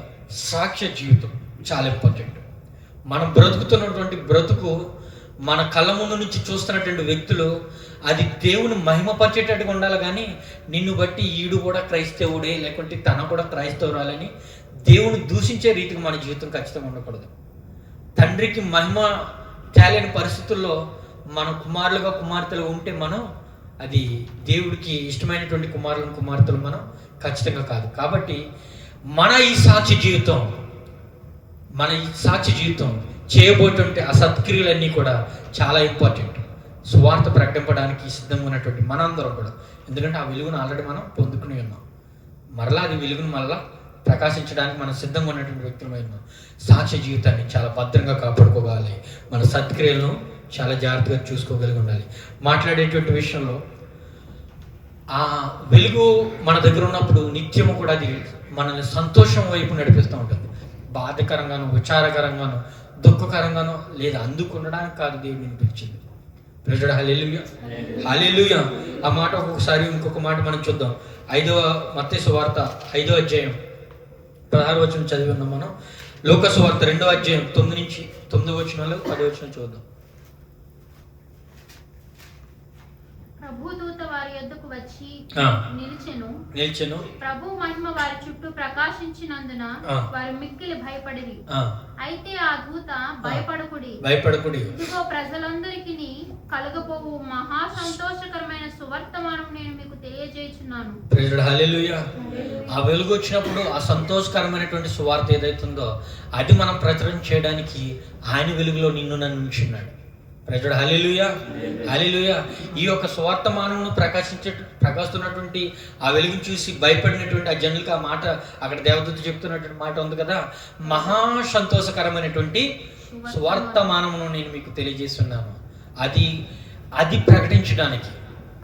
Speaker 1: సాక్ష్య జీవితం చాలా ఇంపార్టెంట్. మనం బ్రతుకుతున్నటువంటి బ్రతుకు మన కళ్ళ ముందు నుంచి చూస్తున్నటువంటి వ్యక్తులు అది దేవుని మహిమపరిచేటట్టుగా ఉండాలి. కానీ నిన్ను బట్టి ఈడు కూడా క్రైస్తవుడే లేకుంటే తన కూడా క్రైస్తవురాలని దేవుని దూషించే రీతికి మన జీవితం ఖచ్చితంగా ఉండకూడదు. తండ్రికి మహిమ తేలేని పరిస్థితుల్లో మన కుమారులుగా కుమార్తెలు ఉంటే మనం అది దేవుడికి ఇష్టమైనటువంటి కుమార్తెలు మనం ఖచ్చితంగా కాదు. కాబట్టి మన ఈ సాక్షి జీవితం చేయబోతుంటే ఆ సత్క్రియలన్నీ కూడా చాలా ఇంపార్టెంట్. సువార్త ప్రకటింపడానికి సిద్ధంగా ఉన్నటువంటి మనందరం కూడా, ఎందుకంటే ఆ వెలుగును ఆల్రెడీ మనం పొందుకుని ఉన్నాం. మరలా అది వెలుగును మరలా ప్రకాశించడానికి మనం సిద్ధంగా ఉన్నటువంటి వ్యక్తులమై ఉన్నాం. సాక్ష్య జీవితాన్ని చాలా భద్రంగా కాపాడుకోవాలి. మన సత్క్రియలను చాలా జాగ్రత్తగా చూసుకోగలిగి ఉండాలి. మాట్లాడేటువంటి విషయంలో ఆ వెలుగు మన దగ్గర ఉన్నప్పుడు నిత్యము కూడా అది మనల్ని సంతోషం వైపు నడిపిస్తూ ఉంటుంది. బాధకరంగాను, విచారకరంగాను, దుఃఖకరంగాను లేదా అందుకుండడానికి కాదు దేవుడిని పిలిచింది. Praise lord. Hallelujah, hallelujah. ఆ మాట ఒక్కొక్కసారి ఇంకొక మాట మనం చూద్దాం. మత్తయి సువార్త 5వ అధ్యాయం 16వ వచనం చదివి ఉన్నాం మనం. లోక సువార్త 2వ అధ్యాయం 9 నుంచి 9వ వచనాలు 10వ వచనం చూద్దాం.
Speaker 2: ప్రభుదూత వారి యొద్దకు వచ్చి
Speaker 1: నిలిచెను.
Speaker 2: ప్రభు మహిమ వారి చుట్టూ ప్రకాశించినందున వారు మిక్కిలి భయపడిరి. అయితే ఆ దూత భయపడకుడి,
Speaker 1: భయపడకుడి,
Speaker 2: ఇదిగో ప్రజలందరికీ కలగబోవు మహా సంతోషకరమైన సువర్తమానం నేను మీకు తెలియజేయుచున్నాను.
Speaker 1: ప్రైజ్ ది లార్డ్, హల్లెలూయా. ఆ వెలుగు వచ్చినప్పుడు ఆ సంతోషకరమైనటువంటి సువార్త ఏదైతుందో అది మనం ప్రచురణ చేయడానికి ఆయన వెలుగులో నిన్ను నన్ను ఉంచున్నాడు. ప్రైజ్ ది లార్డ్, హల్లెలూయా, హల్లెలూయా. ఈ యొక్క సువార్తమానమును ప్రకాశిస్తున్నటువంటి ఆ వెలుగును చూసి భయపడినటువంటి ఆ జనులకు ఆ మాట అక్కడ దేవదూత చెప్తున్నటువంటి మాట ఉంది కదా, మహా సంతోషకరమైనటువంటి సువార్తమానమును నేను మీకు తెలియజేస్తున్నాను. అది ప్రకటించడానికి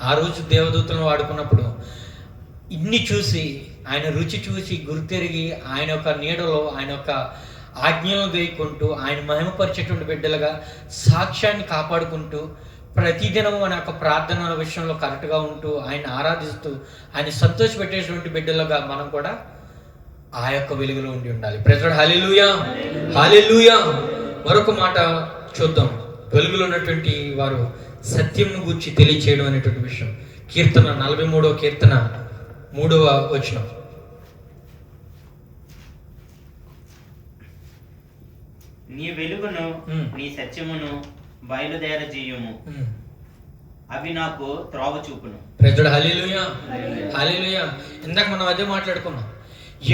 Speaker 1: ఆ రోజు దేవదూతలను వాడుకున్నప్పుడు ఇన్ని చూసి ఆయన రుచి చూసి గుర్తెరిగి ఆయన యొక్క నీడలో ఆయన యొక్క ఆజ్ఞలను గైకుంటూ ఆయన మహిమపరిచేటువంటి బిడ్డలుగా సాక్ష్యాన్ని కాపాడుకుంటూ ప్రతిదినం మన యొక్క ప్రార్థన విషయంలో కరెక్ట్గా ఉంటూ ఆయన ఆరాధిస్తూ ఆయన సంతోషపెట్టేటువంటి బిడ్డలుగా మనం కూడా ఆ యొక్క వెలుగులో ఉండి ఉండాలి. ప్రైజ్ ది లార్డ్, హల్లెలూయా, హల్లెలూయా. మరొక మాట చూద్దాం. వెలుగులో ఉన్నటువంటి వారు సత్యంను గూర్చి తెలియచేయడం అనేటువంటి విషయం. కీర్తన 43వ కీర్తన 3వ వచనం.
Speaker 3: నీ వెలుగును నీ సత్యమును బయలుదేరజేయుము, అవి నాకు త్రోవ చూపును.
Speaker 1: ప్రైజ్ ది లార్డ్, హల్లెలూయా, హల్లెలూయా. ఇందాక మనం అదే మాట్లాడుకున్నాం.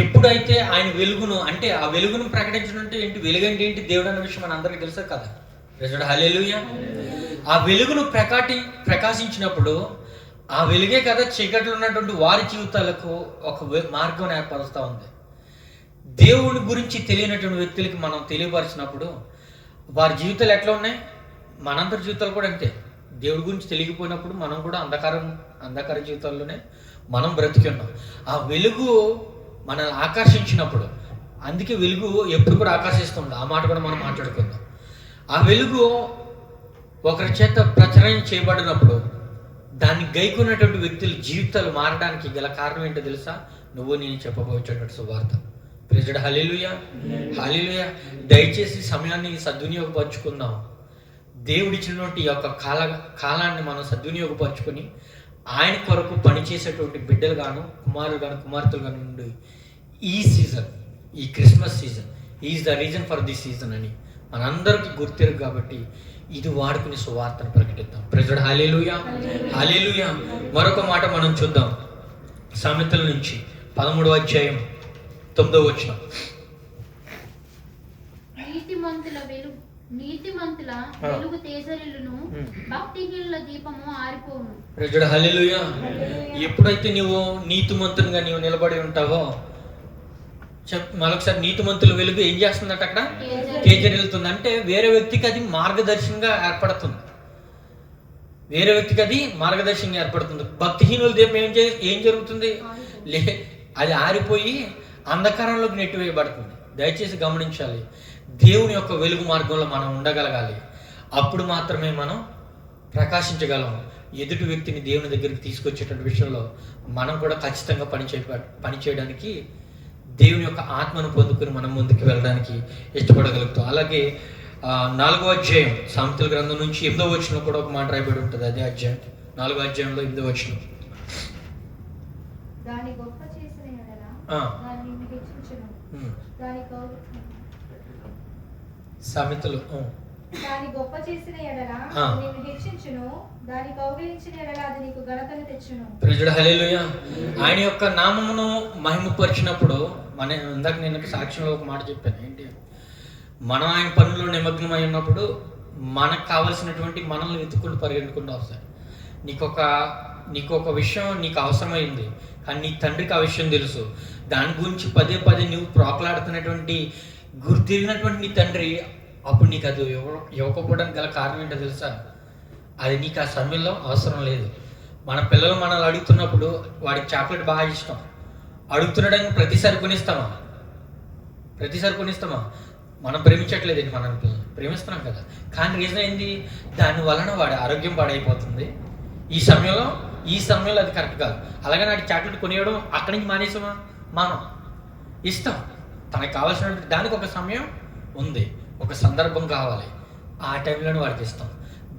Speaker 1: ఎప్పుడైతే ఆయన వెలుగును అంటే ఆ వెలుగును ప్రకటించడం అంటే ఏంటి, వెలుగు అంటే ఏంటి, దేవుడు అన్న విషయం మన అందరికీ తెలుసు కదా. ప్రైజ్ ది లార్డ్, హల్లెలూయా. ఆ వెలుగును ప్రకాశించినప్పుడు ఆ వెలుగే కదా చీకట్లో ఉన్నటువంటి వారి జీవితాలకు ఒక మార్గం ఏర్పరుస్తూ ఉంది. దేవుని గురించి తెలియనటువంటి వ్యక్తులకి మనం తెలియపరిచినప్పుడు వారి జీవితాలు ఎట్లా ఉన్నాయి, మనందరి జీవితాలు కూడా అంతే. దేవుడి గురించి తెలియకపోయినప్పుడు మనం కూడా అంధకార జీవితాల్లోనే మనం బ్రతికి ఉన్నాం. ఆ వెలుగు మనల్ని ఆకర్షించినప్పుడు, అందుకే వెలుగు ఎప్పుడు కూడా ఆకర్షిస్తుంది. ఆ మాట కూడా మనం మాట్లాడుకుందాం. ఆ వెలుగు ఒకరి చేత ప్రచురణ చేయబడినప్పుడు దాన్ని గైకున్నటువంటి వ్యక్తుల జీవితాలు మారడానికి గల కారణం ఏంటో తెలుసా, నువ్వు నేను చెప్పబోయేటటువంటి సువార్త. ప్రైజ్ ది లార్డ్, హల్లెలూయా, హల్లెలూయా. దయచేసి సమయాన్ని సద్వినియోగపరుచుకుందాం. దేవుడిచ్చినటువంటి ఈ యొక్క కాలాన్ని మనం సద్వినియోగపరుచుకొని ఆయన కొరకు పనిచేసేటువంటి బిడ్డలు గాను కుమారులు గాను కుమార్తెలు గాను నుండి ఈ సీజన్, ఈ Christmas season is the reason for this season అని మనందరికీ గుర్తిరు. కాబట్టి ఇది వాడుకుని సువార్తను ప్రకటిద్దాం. ప్రైజ్ ది లార్డ్, హల్లెలూయా, హల్లెలూయా. మరొక మాట మనం చూద్దాం. సామెతల నుంచి 13వ అధ్యాయం 9వ వచనం.
Speaker 2: నీతిమంతుల వెలుగు తేజరిల్లును, భక్తిహీనుల దీపము ఆరిపోవును.
Speaker 1: ప్రైజ్ ది లార్డ్, హల్లెలూయా. ఎప్పుడైతే నువ్వు నీతిమంతునిగా నీవు నిలబడి ఉంటావో, మరొకసారి నీతిమంతుల వెలుగు ఏం చేస్తుందంటే అక్కడ తేజరిల్లుతుంది. అంటే వేరే వ్యక్తికి అది మార్గదర్శనంగా ఏర్పడుతుంది. వేరే వ్యక్తికి అది మార్గదర్శనంగా ఏర్పడుతుంది. భక్తిహీనుల దీపం ఏం జరుగుతుంది, అది ఆరిపోయి అంధకారంలోకి నెట్టివేయబడుతుంది. దయచేసి గమనించాలి. దేవుని యొక్క వెలుగు మార్గంలో మనం ఉండగలగాలి. అప్పుడు మాత్రమే మనం ప్రకాశించగలం. ఎదుటి వ్యక్తిని దేవుని దగ్గరికి తీసుకొచ్చేటువంటి విషయంలో మనం కూడా ఖచ్చితంగా పనిచేయడానికి దేవుని యొక్క ఆత్మను పొందుకుని మనం ముందుకు వెళ్ళడానికి ఇష్టపడగలుగుతాం. అలాగే 4వ అధ్యాయం సామెతల గ్రంథం నుంచి 8వ వచనంలో కూడా ఒక మాట రాయబడి ఉంటుంది. అదే అధ్యాయం 4వ అధ్యాయంలో 8వ వచనం.
Speaker 4: దాని గొప్ప చేసిన ఎడల దాన్ని హెచ్చించును,
Speaker 1: సామెతలు
Speaker 4: దాని గొప్ప చేసిన ఎడల నిన్ను హెచ్చించును, దాని కౌగిలించిన ఎడల అది నీకు ఘనతను తెచ్చును.
Speaker 1: ప్రైజ్ ది లార్డ్, హల్లెలూయా. ఆయన యొక్క నామమును మహిమపరిచినప్పుడు ఇందాక నేను సాక్ష్యంలో ఒక మాట చెప్పాను. ఏంటి, మనం ఆయన పనుల్లో నిమగ్నమై ఉన్నప్పుడు మనకు కావలసినటువంటి మనల్ని వెతుక్కుంటూ పరిగెట్టుకుంటూ వస్తాయి. నీకు ఒక విషయం నీకు అవసరమైంది, కానీ నీ తండ్రికి ఆ విషయం తెలుసు. దాని గురించి పదే నువ్వు ప్రాకులాడుతున్నటువంటి గుర్తిరిగినటువంటి నీ తండ్రి అప్పుడు నీకు అది ఇవ్వకపోవడానికి గల కారణం ఏంటో తెలుసా, అది నీకు ఆ సమయంలో అవసరం లేదు. మన పిల్లలు మనల్ని అడుగుతున్నప్పుడు వాడికి చాక్లెట్ బాగా ఇష్టం, అడుగుతున్నాడని ప్రతిసారి కొనిస్తామా? మనం ప్రేమించట్లేదండి, మన పిల్లల్ని ప్రేమిస్తున్నాం కదా. కానీ రీజన్ ఏంది, దాని వలన వాడి ఆరోగ్యం పాడైపోతుంది. ఈ సమయంలో అది కరెక్ట్ కాదు. అలాగే నాటి చాక్లెట్ కొనియడం అక్కడి నుంచి మానేసామా, మనం ఇస్తాం. తనకు కావాల్సినటువంటి దానికి ఒక సమయం ఉంది, ఒక సందర్భం కావాలి, ఆ టైంలోనే వాడికి ఇస్తాం.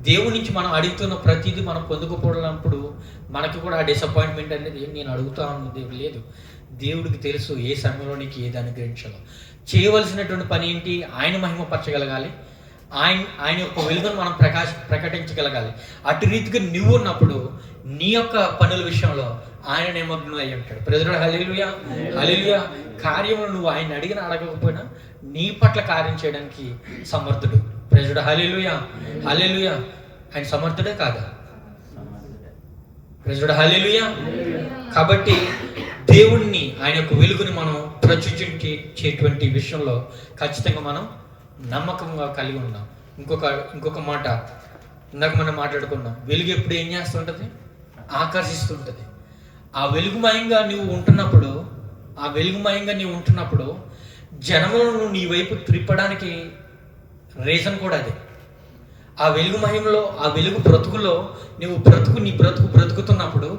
Speaker 1: దేవుడి నుంచి మనం అడుగుతున్న ప్రతిదీ మనం పొందుకోపోవడంప్పుడు మనకి కూడా ఆ డిసప్పాయింట్మెంట్ అనేది నేను అడుగుతా ఉన్నది లేదు. దేవుడికి తెలుసు ఏ సమయంలో నీకు ఏది అనుగ్రహించాలో. చేయవలసినటువంటి పని ఏంటి, ఆయన మహిమపరచగలగాలి, ఆయన యొక్క వెలుగును మనం ప్రకటించగలగాలి. అటు రీతిగా నువ్వు ఉన్నప్పుడు నీ యొక్క పనుల విషయంలో ఆయన నిమగ్నం అయ్యి ఉంటాడు. ప్రెజెంట్ హల్లెలూయా, హల్లెలూయా. కార్యములు నువ్వు ఆయన అడగకపోయినా నీ పట్ల కార్యం చేయడానికి సమర్థుడు. ప్రెజెంట్ హల్లెలూయా, హల్లెలూయా. ఆయన సమర్థుడే కాదా? ప్రెజెంట్ హల్లెలూయా. కాబట్టి దేవుణ్ణి, ఆయన యొక్క వెలుగుని మనం ప్రచురించేటువంటి విషయంలో ఖచ్చితంగా మనం నమ్మకంగా కలిగి ఉన్నాం. ఇంకొక మాట ఇందాక మనం మాట్లాడుకున్నాం, వెలుగు ఎప్పుడు ఏం చేస్తుంటుంది? ఆకర్షిస్తుంటుంది. ఆ వెలుగుమయంగా నువ్వు ఉంటున్నప్పుడు జనములను నీ వైపు త్రిప్పడానికి రీజన్ కూడా అదే. ఆ వెలుగు మహిమలో, ఆ వెలుగు బ్రతుకులో నీ బ్రతుకుతున్నప్పుడు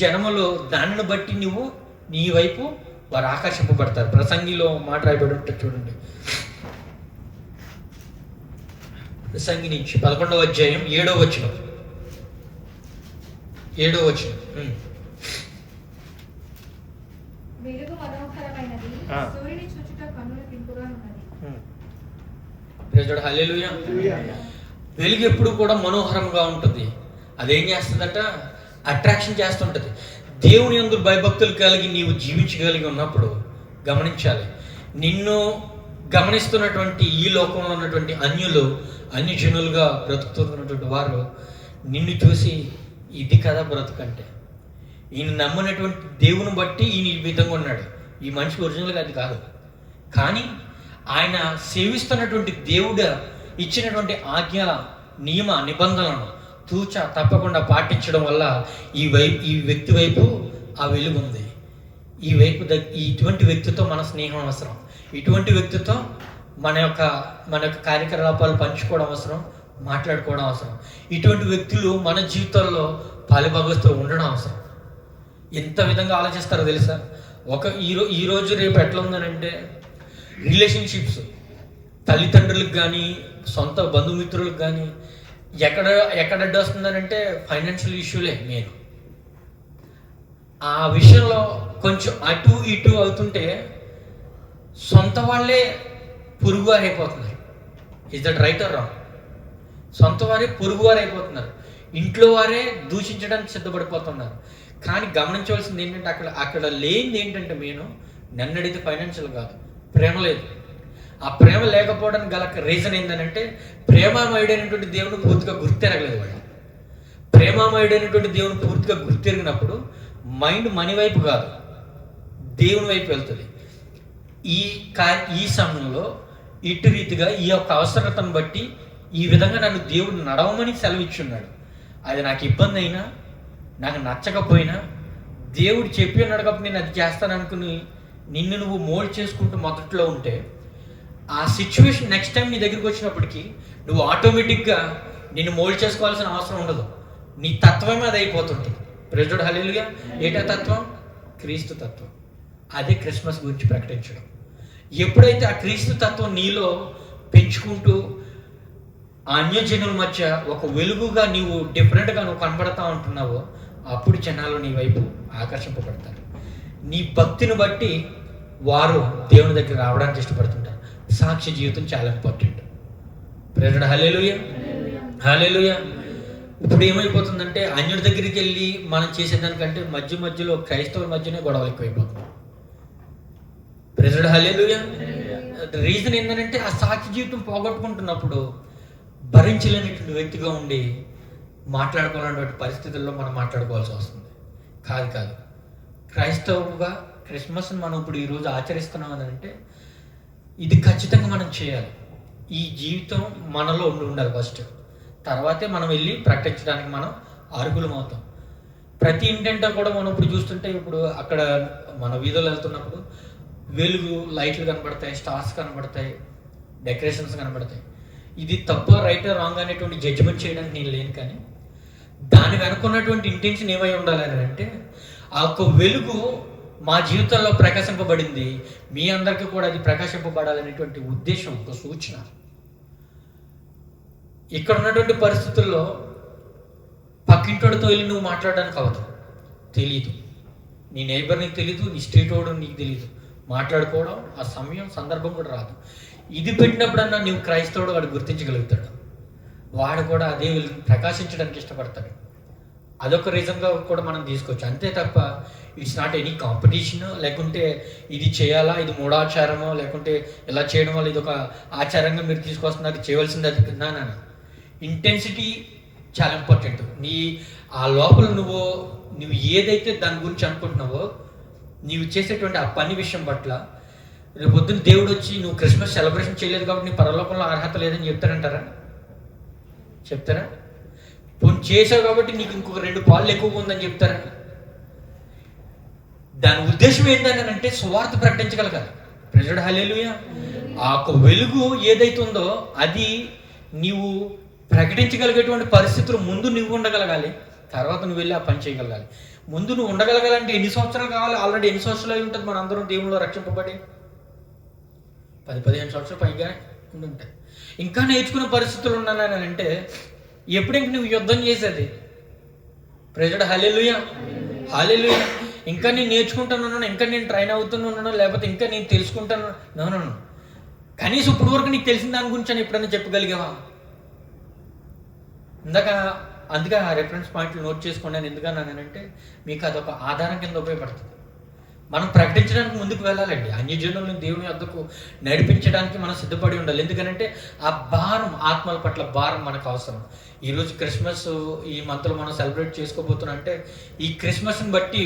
Speaker 1: జనములు దానిని బట్టి నీ వైపు వారు ఆకర్షింపబడతారు. ప్రసంగిలో మాట రాయబడి ఉంటుంది చూడండి, ప్రసంగి నుంచి 11వ అధ్యాయం 7వ వచనం.
Speaker 4: వెలుగు మనోహరమైనది, సూర్యుని చూచుట కన్నులకు ఇంపుగా ఉన్నది.
Speaker 1: ప్రైజ్ హల్లెలూయా. వెలుగు ఎప్పుడు కూడా మనోహరంగా ఉంటుంది. అదేం చేస్తుందట? అట్రాక్షన్ చేస్తుంటుంది. దేవుని యందు భయభక్తులు కలిగి నీవు జీవించగలిగి ఉన్నప్పుడు గమనించాలి, నిన్ను గమనిస్తున్నటువంటి ఈ లోకంలో ఉన్నటువంటి అన్యజనులుగా బ్రతుకుతున్నటువంటి వారు నిన్ను చూసి ఇది కదా బ్రతుకంటే, ఈయన నమ్మినటువంటి దేవుని బట్టి ఈయన ఈ విధంగా ఉన్నాడు, ఈ మనిషి ఒరిజినల్గా అది కాదు. కానీ ఆయన సేవిస్తున్నటువంటి దేవుడు ఇచ్చినటువంటి ఆజ్ఞల నియమ నిబంధనలను తూచా తప్పకుండా పాటించడం వల్ల ఈ వ్యక్తి వైపు ఆ వెలుగు ఉంది. ఇటువంటి వ్యక్తితో మన స్నేహం అవసరం. ఇటువంటి వ్యక్తితో మన యొక్క కార్యకలాపాలు పంచుకోవడం అవసరం, మాట్లాడుకోవడం అవసరం. ఇటువంటి వ్యక్తులు మన జీవితాల్లో పాలుభాగస్తులు ఉండడం అవసరం. ఎంత విధంగా ఆలోచిస్తారో తెలుసా? ఈరోజు రేపు ఎట్లా ఉందనంటే, రిలేషన్షిప్స్ తల్లిదండ్రులకు కానీ సొంత బంధుమిత్రులకు కానీ ఎక్కడ అడ్డు వస్తుందనంటే ఫైనాన్షియల్ ఇష్యూలే మెయిన్. ఆ విషయంలో కొంచెం అటు ఇటు అవుతుంటే సొంత వాళ్ళే పొరుగువారు అయిపోతున్నారు. Is that right are wrong? సొంత వారే పొరుగువారు అయిపోతున్నారు. ఇంట్లో వారే దూషించడానికి సిద్ధపడిపోతున్నారు. కానీ గమనించవలసింది ఏంటంటే అక్కడ లేనిది ఏంటంటే నన్ను అడిగితే ఫైనాన్షియల్ కాదు, ప్రేమ లేదు. ఆ ప్రేమ లేకపోవడానికి గల రీజన్ ఏంటంటే ప్రేమామయుడైనటువంటి దేవుని పూర్తిగా గుర్తెరగలేదు వాళ్ళు. ప్రేమామయుడైనటువంటి దేవుని పూర్తిగా గుర్తెరిగినప్పుడు మైండ్ మనీ వైపు కాదు, దేవుని వైపు వెళ్తుంది. ఈ సమయంలో ఇటు రీతిగా ఈ యొక్క అవసరతను బట్టి ఈ విధంగా నన్ను దేవుడు నడవమని సెలవిచ్చున్నాడు. అది నాకు ఇబ్బంది అయినా, నాకు నచ్చకపోయినా, దేవుడు చెప్పి ఉన్నాడు కాబట్టి నేను అది చేస్తాను అనుకుని నిన్ను నువ్వు మోల్డ్ చేసుకుంటూ మొదట్లో ఉంటే, ఆ సిచ్యువేషన్ నెక్స్ట్ టైం నీ దగ్గరికి వచ్చినప్పటికీ నువ్వు ఆటోమేటిక్గా నిన్ను మోల్డ్ చేసుకోవాల్సిన అవసరం ఉండదు. నీ తత్వమే అది అయిపోతుంటుంది. ప్రైజ్ ది లార్డ్, హల్లెలూయా. ఏటా తత్వం? క్రీస్తు తత్వం. అదే క్రిస్మస్ గురించి ప్రకటించడం. ఎప్పుడైతే ఆ క్రీస్తు తత్వం నీలో పెంచుకుంటూ అన్యజనుల మధ్య ఒక వెలుగుగా నీవు డిఫరెంట్గా నువ్వు కనబడతా ఉంటున్నావో, అప్పుడు జనాలు నీ వైపు ఆకర్షింపబడతారు. నీ భక్తిని బట్టి వారు దేవుని దగ్గర రావడానికి ఇష్టపడుతుంటారు. సాక్షి జీవితం చాలా important. Praise the lord, hallelujah, హల్లెలూయా. ఇప్పుడు ఏమైపోతుందంటే అన్యుడి దగ్గరికి వెళ్ళి మనం చేసేదానికంటే మధ్యలో క్రైస్తవుల మధ్యనే గొడవలు ఎక్కువైపోతుంది. Praise the lord, hallelujah. Reason ఏంటంటే ఆ సాక్షి జీవితం పోగొట్టుకుంటున్నప్పుడు భరించలేనటువంటి వ్యక్తిగా ఉండి మాట్లాడుకోవాలన్నటువంటి పరిస్థితుల్లో మనం మాట్లాడుకోవాల్సి వస్తుంది. కాదు క్రైస్తవుగా క్రిస్మస్ని మనం ఇప్పుడు ఈరోజు ఆచరిస్తున్నాం అని అంటే ఇది ఖచ్చితంగా మనం చేయాలి. ఈ జీవితం మనలో ఉండాలి ఫస్ట్. తర్వాతే మనం వెళ్ళి ప్రకటించడానికి మనం అర్హులం అవుతాం. ప్రతి ఇంటింటా కూడా మనం ఇప్పుడు చూస్తుంటే, ఇప్పుడు అక్కడ మన వీధులు వెళ్తున్నప్పుడు వెలుగు లైట్లు కనబడతాయి, స్టార్స్ కనబడతాయి, డెకరేషన్స్ కనబడతాయి. ఇది తప్ప రైట్ రాంగ్ అనేటువంటి జడ్జిమెంట్ చేయడానికి నేను లేను. కానీ దాని వెనుకున్నటువంటి ఇంటెన్షన్ ఏమై ఉండాలి అని అంటే, ఆ యొక్క వెలుగు మా జీవితంలో ప్రకాశింపబడింది, మీ అందరికీ కూడా అది ప్రకాశింపబడాలనేటువంటి ఉద్దేశం, ఒక సూచన. ఇక్కడ ఉన్నటువంటి పరిస్థితుల్లో పక్కింటోడితో వెళ్ళి నువ్వు మాట్లాడడానికి అవ్వదు, తెలీదు. నీ నైబర్ నీకు తెలీదు, నీ స్ట్రీట్ వాడు నీకు తెలీదు. మాట్లాడుకోవడం ఆ సమయం సందర్భం కూడా రాదు. ఇది పెట్టినప్పుడన్నా నువ్వు క్రైస్తవుడు వాడు గుర్తించగలుగుతాడు. వాడు కూడా అదే ప్రకాశించడానికి ఇష్టపడతాడు. అదొక రీజన్గా కూడా మనం తీసుకోవచ్చు. అంతే తప్ప ఇట్స్ నాట్ ఎనీ కాంపిటీషన్, లేకుంటే ఇది చేయాలా, ఇది మూఢాచారమో, లేకుంటే ఇలా చేయడం వల్ల ఇది ఒక ఆచారంగా మీరు తీసుకొస్తున్నారు, చేయవలసింది అది. నా ఇంటెన్సిటీ చాలా ఇంపార్టెంట్. ఆ లోపల నువ్వు ఏదైతే దాని గురించి అనుకుంటున్నావో, నీవు చేసేటువంటి ఆ పని విషయం పట్ల రేపు పొద్దున్న దేవుడు వచ్చి నువ్వు క్రిస్మస్ సెలబ్రేషన్ చేయలేదు కాబట్టి నీ పరలోకంలో అర్హత లేదని చెప్తారా? పోనీ చేసావు కాబట్టి నీకు ఇంకొక 2 పాలు ఎక్కువగా ఉందని చెప్తారా? దాని ఉద్దేశం ఏంటని అంటే సువార్త ప్రకటించగలగాలి. ప్రైజ్ హల్లెలూయా. ఆ ఒక వెలుగు ఏదైతే ఉందో అది నీవు ప్రకటించగలిగేటువంటి పరిస్థితులు ముందు నువ్వు ఉండగలగాలి, తర్వాత నువ్వు వెళ్ళి ఆ పని చేయగలగాలి. ముందు నువ్వు ఉండగలగాలంటే ఎన్ని సంవత్సరాలు కావాలి? ఆల్రెడీ ఎన్ని సంవత్సరాలు అయి ఉంటుంది మన అందరం దేవుళ్ళు రక్షింపబడి? 10-15 సంవత్సరాలు పైగా ఉండుంటాయి. ఇంకా నేర్చుకునే పరిస్థితులు ఉన్నానని అంటే ఎప్పుడింక నువ్వు యుద్ధం చేసేది? ప్రైజ్ హల్లెలూయా. హల్లెలూయా. ఇంకా నేను నేర్చుకుంటాను, ఇంకా నేను ట్రైన్ అవుతున్నాను, లేకపోతే ఇంకా నేను తెలుసుకుంటాను. నో. కనీసం ఇప్పుడు వరకు నీకు తెలిసిన దాని గురించి అని ఎప్పుడైనా చెప్పగలిగావా? అందుకే ఆ రెఫరెన్స్ పాయింట్లు నోట్ చేసుకున్నాను. ఎందుకన్నానంటే మీకు అదొక ఆధారం కింద ఉపయోగపడుతుంది. మనం ప్రకటించడానికి ముందుకు వెళ్ళాలండి. అన్యజనులను దేవుని వద్దకు నడిపించడానికి మనం సిద్ధపడి ఉండాలి. ఎందుకంటే ఆ భారం, ఆత్మల పట్ల భారం మనకు అవసరం. ఈరోజు క్రిస్మస్ ఈ మంత్లో మనం సెలబ్రేట్ చేసుకోబోతున్నాం అంటే ఈ క్రిస్మస్ని బట్టి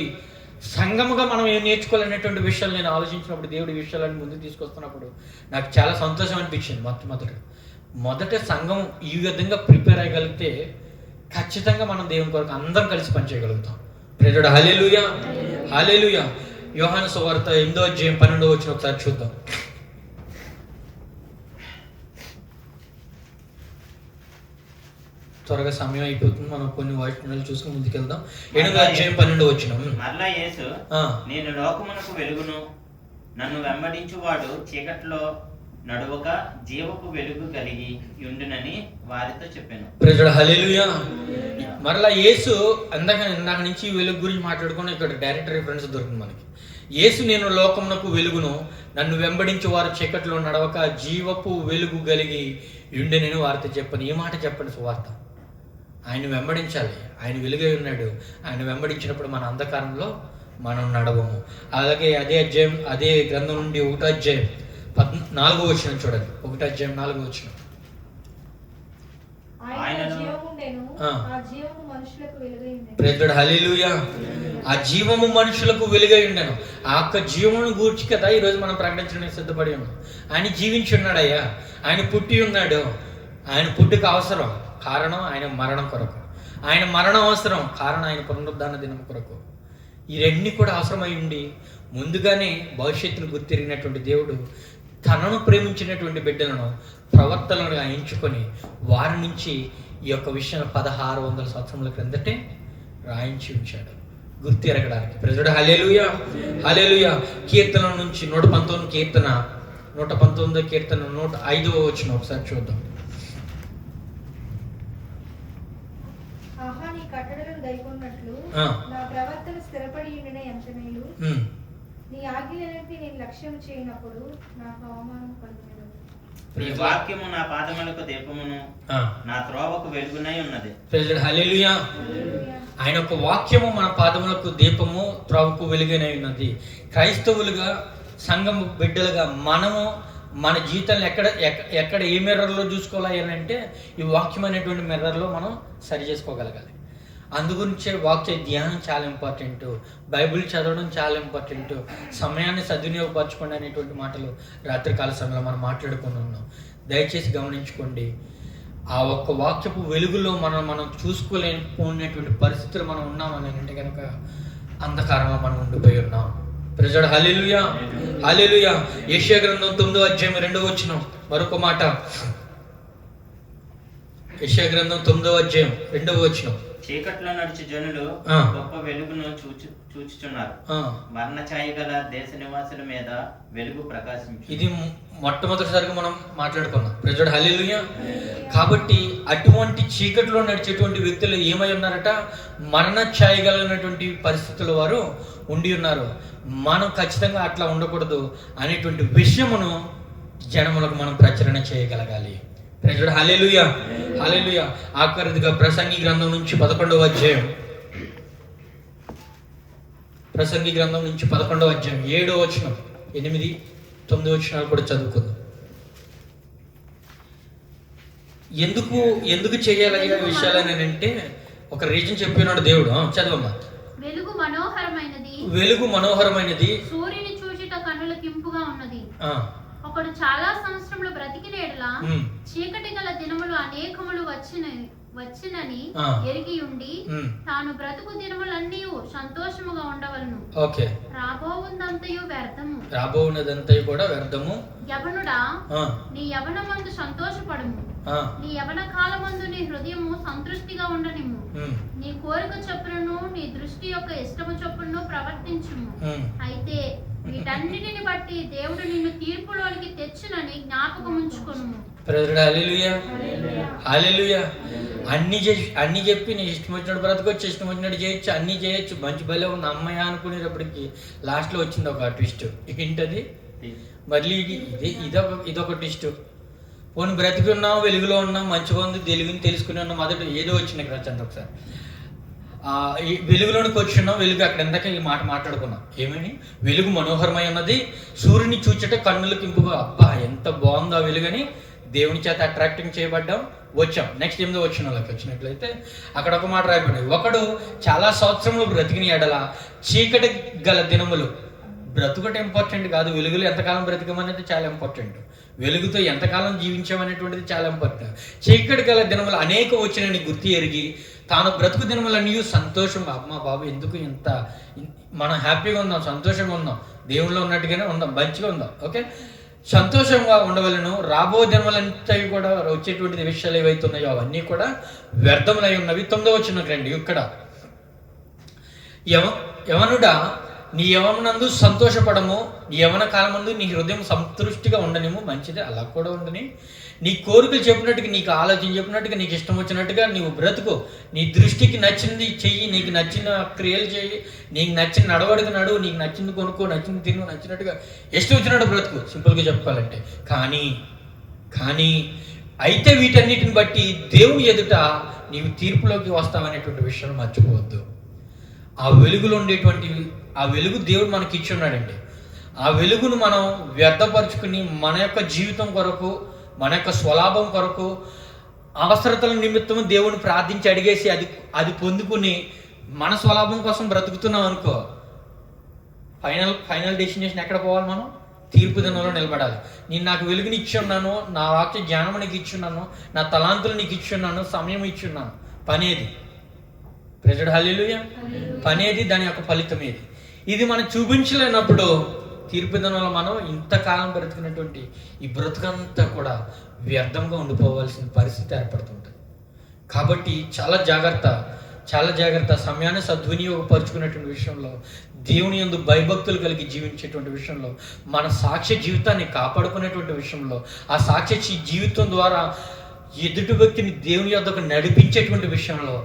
Speaker 1: సంఘముగా మనం ఏం నేర్చుకోవాలనేటువంటి విషయాలు నేను ఆలోచించినప్పుడు, దేవుడి విషయాలను ముందుకు తీసుకొస్తున్నప్పుడు నాకు చాలా సంతోషం అనిపించింది. మొదట సంఘం ఈ విధంగా ప్రిపేర్ అయ్యగలిగితే ఖచ్చితంగా మనం దేవుని కొరకు అందరం కలిసి పనిచేయగలుగుతాం. ప్రైజ్ హల్లెలూయా. హల్లెలూయా. యోహాను సువార్త 8వ అధ్యాయం 12వ వచనం ఒకసారి చూద్దాం. త్వరగా సమయం అయిపోతుంది, మనం కొన్ని వాయిస్ చూసుకుని ముందుకెళ్దాం. 8వ అధ్యాయం 12వ వచనం.
Speaker 3: మరలా యేసు, నేను లోకమునకు వెలుగును, నన్ను వెంబడించువాడు చీకట్లో నడువక జీవపు వెలుగు కలిగి ఉండునని వారితో చెప్పాను.
Speaker 1: ప్రైజ్ హల్లెలూయా. మరలా యేసు ఇందాక నుంచి వెలుగు గురించి మాట్లాడుకుని ఇక్కడ డైరెక్ట్ రిఫరెన్స్ దొరుకుతుంది మనకి. యేసు, నేను లోకమునకు వెలుగును, నన్ను వెంబడించు వారు చీకట్లో నడవక జీవపు వెలుగు కలిగి ఉండునని వారితో చెప్పాను. ఈ మాట చెప్పండి సువార్త. ఆయన వెంబడించాలి. ఆయన వెలుగై ఉన్నాడు. ఆయన వెంబడించినప్పుడు మన అంధకారంలో మనం నడవము. అలాగే అదే గ్రంథం నుండి 1వ అధ్యాయం 4వ వచనం చూడండి. 1వ అధ్యాయం 4వ వచనం. ప్రైజ్ హల్లెలూయా. ఆ జీవము మనుషులకు వెలుగై ఉండను. ఆ యొక్క జీవమును గూర్చి కదా ఈరోజు మనం ప్రకటించడానికి సిద్ధపడి ఉన్నాం. ఆయన జీవించి ఉన్నాడయ్యా. ఆయన పుట్టి ఉన్నాడు. ఆయన పుట్టుక అవసరం, కారణం ఆయన మరణం కొరకు. ఆయన మరణం అవసరం, కారణం ఆయన పునరుద్ధాన దినం కొరకు. ఈ రెండిని కూడా అవసరమై ఉండి ముందుగానే భవిష్యత్తును గుర్తిరిగినటువంటి దేవుడు తనను ప్రేమించినటువంటి బిడ్డలను ప్రవర్తనలుగా ఎంచుకొని వారి నుంచి ఈ యొక్క విషయం 1600 సంవత్సరముల క్రిందటే రాయించి ఉంచాడు గుర్తిరగడానికి. ప్రైజ్ హల్లెలూయా. హల్లెలూయా. కీర్తన నుంచి 119 కీర్తన 105వ వచనం ఒకసారి చూద్దాం.
Speaker 4: నీ కట్టడలను గైకొన్నట్లు నా ప్రవర్తన స్థిరపడి ఉండిన ఎంత మేలు. నీ ఆజ్ఞలన్నిటిని నేను లక్ష్యం చేయనప్పుడు నాకు అవమానం కలుగును.
Speaker 3: ఈ వాక్యము నా పాదములకు దీపమును, నా త్రోవకు వెలుగునై ఉన్నది.
Speaker 1: ప్రైజ్ హల్లెలూయా. ఆయన ఒక వాక్యము మన పాదములకు దీపము, త్రోవకు వెలుగునై ఉన్నది. క్రైస్తవులుగా, సంఘం బిడ్డలుగా మనము మన జీవితాన్ని ఎక్కడ ఏ మిర్రర్లో చూసుకోవాలి అని అంటే ఈ వాక్యం అనేటువంటి మిర్రర్లో మనం సరి చేసుకోగలగాలి. అందుగురించే వాక్య ధ్యానం చాలా ఇంపార్టెంట్. బైబిల్ చదవడం చాలా ఇంపార్టెంట్. సమయాన్ని సద్వినియోగపరచుకోండి అనేటువంటి మాటలు రాత్రికాల సమయంలో మనం మాట్లాడుకుని ఉన్నాం. దయచేసి గమనించుకోండి. ఆ ఒక్క వాక్యపు వెలుగులో మనం చూసుకోలేకపోయినటువంటి పరిస్థితులు మనం ఉన్నామని అంటే కనుక అంధకారంలో మనం ఉండిపోయి ఉన్నాం. ప్రైజ్ హల్లెలూయా. హల్లెలూయా. యెషయా గ్రంథం 9వ అధ్యాయం 2వ వచనం మరొక మాట. యెషయా గ్రంథం 9వ అధ్యాయం 2వ వచనం.
Speaker 3: చీకట్లో నడిచి జనులు గొప్ప వెలుగును చూచుచున్నారు. మరణ ఛాయ గల దేశ నివాసుల మీద వెలుగు ప్రకాశించు. ఇది మొట్టమొదటిసారిగా మనం మాట్లాడుకున్నాం. ప్రైజ్ హల్లెలూయా. కాబట్టి అటువంటి చీకట్లో నడిచేటువంటి వ్యక్తులు ఏమై ఉన్నారట? మరణ ఛాయ గలనటువంటి పరిస్థితుల వారు ఉండి ఉన్నారు. మనం ఖచ్చితంగా అట్లా ఉండకూడదు అనేటువంటి విషయమును
Speaker 1: జనములకు మనం ప్రచురణ చేయగలగాలి. ప్రజలు హల్లెలూయా, హల్లెలూయా. ఆఖరిదిగా ప్రసంగి గ్రంథం నుంచి 11వ అధ్యాయం, ప్రసంగి గ్రంథం నుంచి 11వ అధ్యాయం 7వ వచనం, 8, 9 వచనాలు కూడా చదువుకుందాం. ఎందుకు చేయాలయ్యా విషయాలని అంటే ఒక రీజన్ చెప్పినాడు దేవుడు. చదవమ్మా. వెలుగు మనోహరమైనది,
Speaker 2: సూర్యుని చూచుట కన్నులకు ఇంపుగా ఉన్నది. ఒకడు చాలా సంవత్సరములు బ్రతికిన యెడల చీకటి గల దినములు అనేకములు వచ్చినని ఎరిగి ఉండి తాను బ్రతుకు దినములన్నీ సంతోషముగా ఉండవలను.
Speaker 1: ఓకే. రాబోవున్నదంతయు కూడా వ్యర్థము.
Speaker 2: యవనుడా, నీ యవనమందు సంతోషపడుము, నీ యవన కాలమందు నీ హృదయము సంతృష్టిగా ఉండనిమ్ము. నీ కోరిక చొప్పును నీ దృష్టి యొక్క ఇష్టము చొప్పును ప్రవర్తించుము. అయితే వీటన్నిటిని బట్టి దేవుడు నిన్ను తీర్పులోనికి తెచ్చునని జ్ఞాపకం ఉంచుకొనుము.
Speaker 1: హల్లెలూయా, హల్లెలూయా. అన్ని చెప్పి నీ ఇష్టం వచ్చినట్టు బ్రతకొచ్చు, ఇష్టం వచ్చినట్టు చేయొచ్చు, అన్ని చేయొచ్చు, మంచి భలే ఉంది అమ్మాయి అనుకునేటప్పటికి లాస్ట్లో వచ్చింది ఒక ట్విస్ట్. ఏంటది? మళ్ళీ ఇదొక ట్విస్ట్. పోనీ బ్రతికి ఉన్నాం, వెలుగులో ఉన్నాం, మంచిగా ఉంది, వెలుగుని తెలుసుకుని ఉన్నాం, మొదట ఏదో వచ్చింది ఇక్కడ చంద్ర ఒకసారి. ఈ వెలుగులోనికి వచ్చున్నాం, వెలుగు అక్కడ ఎందాక ఈ మాట మాట్లాడుకున్నాం. ఏమని? వెలుగు మనోహరమై ఉన్నది, సూర్యుని చూచట కన్నులకు ఇంపుగా. అబ్బా ఎంత బాగుందో ఆ వెలుగని దేవుని చేత అట్రాక్టింగ్ చేయబడ్డాం, వచ్చాం. నెక్స్ట్ 8వ వచనంలోకి వచ్చినట్లయితే అక్కడ ఒక మాట రాయబడింది. ఒకడు చాలా సంవత్సరములు బ్రతికిన ఎడల చీకటి గల దినములు. బ్రతుకట ఇంపార్టెంట్ కాదు, వెలుగులో ఎంతకాలం బ్రతికమనేది చాలా ఇంపార్టెంట్. వెలుగుతో ఎంతకాలం జీవించామనేటువంటిది చాలా ఇంపార్టెంట్. చీకటి గల దినములు అనేక వచ్చినని గుర్తు ఎరిగి తాను బ్రతుకు దినములన్నీ సంతోషంగా, అమ్మ బాబు ఎందుకు ఇంత మనం హ్యాపీగా ఉందాం, సంతోషంగా ఉందాం, దేవుళ్ళలో ఉన్నట్టుగానే ఉందాం, మంచిగా ఉందాం, ఓకే, సంతోషంగా ఉండవలను. రాబో దినములంతా కూడా వచ్చేటువంటి విషయాలు ఏవైతే ఉన్నాయో అవన్నీ కూడా వ్యర్థములై ఉన్నవి. 9వ వచనంకి రండి. ఇక్కడ యవనుడా, నీ యవనందు సంతోషపడము, నీ యవన కాలమందు నీ హృదయం సంతృష్టిగా ఉండనేమో. మంచిదే, అలా కూడా ఉండని. నీ కోరికలు చెప్పినట్టుగా, నీకు ఆలోచన చెప్పినట్టుగా, నీకు ఇష్టం వచ్చినట్టుగా నీవు బ్రతుకు. నీ దృష్టికి నచ్చింది చెయ్యి, నీకు నచ్చిన క్రియలు చెయ్యి, నీకు నచ్చిన నడవడిక నడువు, నీకు నచ్చింది కొనుక్కో, నచ్చింది తిను, నచ్చినట్టుగా ఇష్టం వచ్చినట్టు బ్రతుకు, సింపుల్గా చెప్పుకోవాలంటే. కానీ అయితే వీటన్నిటిని బట్టి దేవుని ఎదుట నీవు తీర్పులోకి వస్తావనేటువంటి విషయం మర్చిపోవద్దు. ఆ వెలుగులో ఉండేటువంటి ఆ వెలుగు దేవుడు మనకి ఇచ్చి ఉన్నాడండి. ఆ వెలుగును మనం వ్యర్థపరుచుకుని మన యొక్క జీవితం కొరకు, మన యొక్క స్వలాభం కొరకు, అవసరతల నిమిత్తం దేవుని ప్రార్థించి అడిగేసి అది పొందుకుని మన స్వలాభం కోసం బ్రతుకుతున్నాం అనుకో, ఫైనల్ డెస్టినేషన్ ఎక్కడ పోవాలి? మనం తీర్పు దినంలో నిలబడాలి. నేను నాకు వెలుగుని ఇచ్చి ఉన్నాను, నా వాక్య జ్ఞానం నీకు ఇచ్చి ఉన్నాను, నా తలాంతులు నీకు ఇచ్చి ఉన్నాను, సమయం ఇచ్చి ఉన్నాను. పనేది? ప్రెజెడ్ హల్లెలూయా. పనేది, దాని యొక్క ఫలితం ఏది? ఇది మనం చూపించలేనప్పుడు తీర్పు దినంలో మనం ఇంతకాలం బ్రతికినటువంటి ఈ బ్రతుకంతా కూడా వ్యర్థంగా ఉండిపోవాల్సిన పరిస్థితి ఏర్పడుతుంటుంది. కాబట్టి చాలా జాగ్రత్త సమయాన్ని సద్వినియోగపరుచుకునేటువంటి విషయంలో, దేవుని యందు భయభక్తులు కలిగి జీవించేటువంటి విషయంలో, మన సాక్ష్య జీవితాన్ని కాపాడుకునేటువంటి విషయంలో, ఆ సాక్ష్య జీవితం ద్వారా ఎదుటి వ్యక్తిని దేవుని యొద్దకు నడిపించేటువంటి విషయంలో,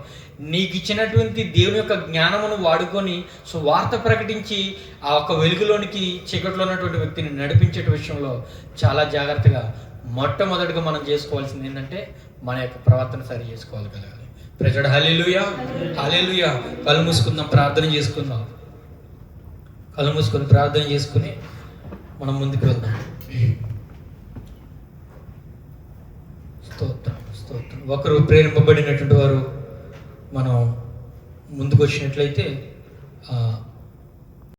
Speaker 1: నీకు ఇచ్చినటువంటి దేవుని యొక్క జ్ఞానమును వాడుకొని సువార్త ప్రకటించి ఆ యొక్క వెలుగులోనికి చీకట్లో ఉన్నటువంటి వ్యక్తిని నడిపించే విషయంలో చాలా జాగ్రత్తగా మొట్టమొదటిగా మనం చేసుకోవాల్సింది ఏంటంటే మన యొక్క ప్రవర్తన సరి చేసుకోగలగాలి. ప్రజడు హల్లెలూయా, హల్లెలూయా. కళ్ళు మూసుకుందాం, ప్రార్థన చేసుకుందాం. కళ్ళు మూసుకొని ప్రార్థన చేసుకుని మనం ముందుకు వెళ్దాం. స్తోత్రం. ఒకరు ప్రేరింపబడినటువంటి వారు మనం ముందుకు వచ్చినట్లయితే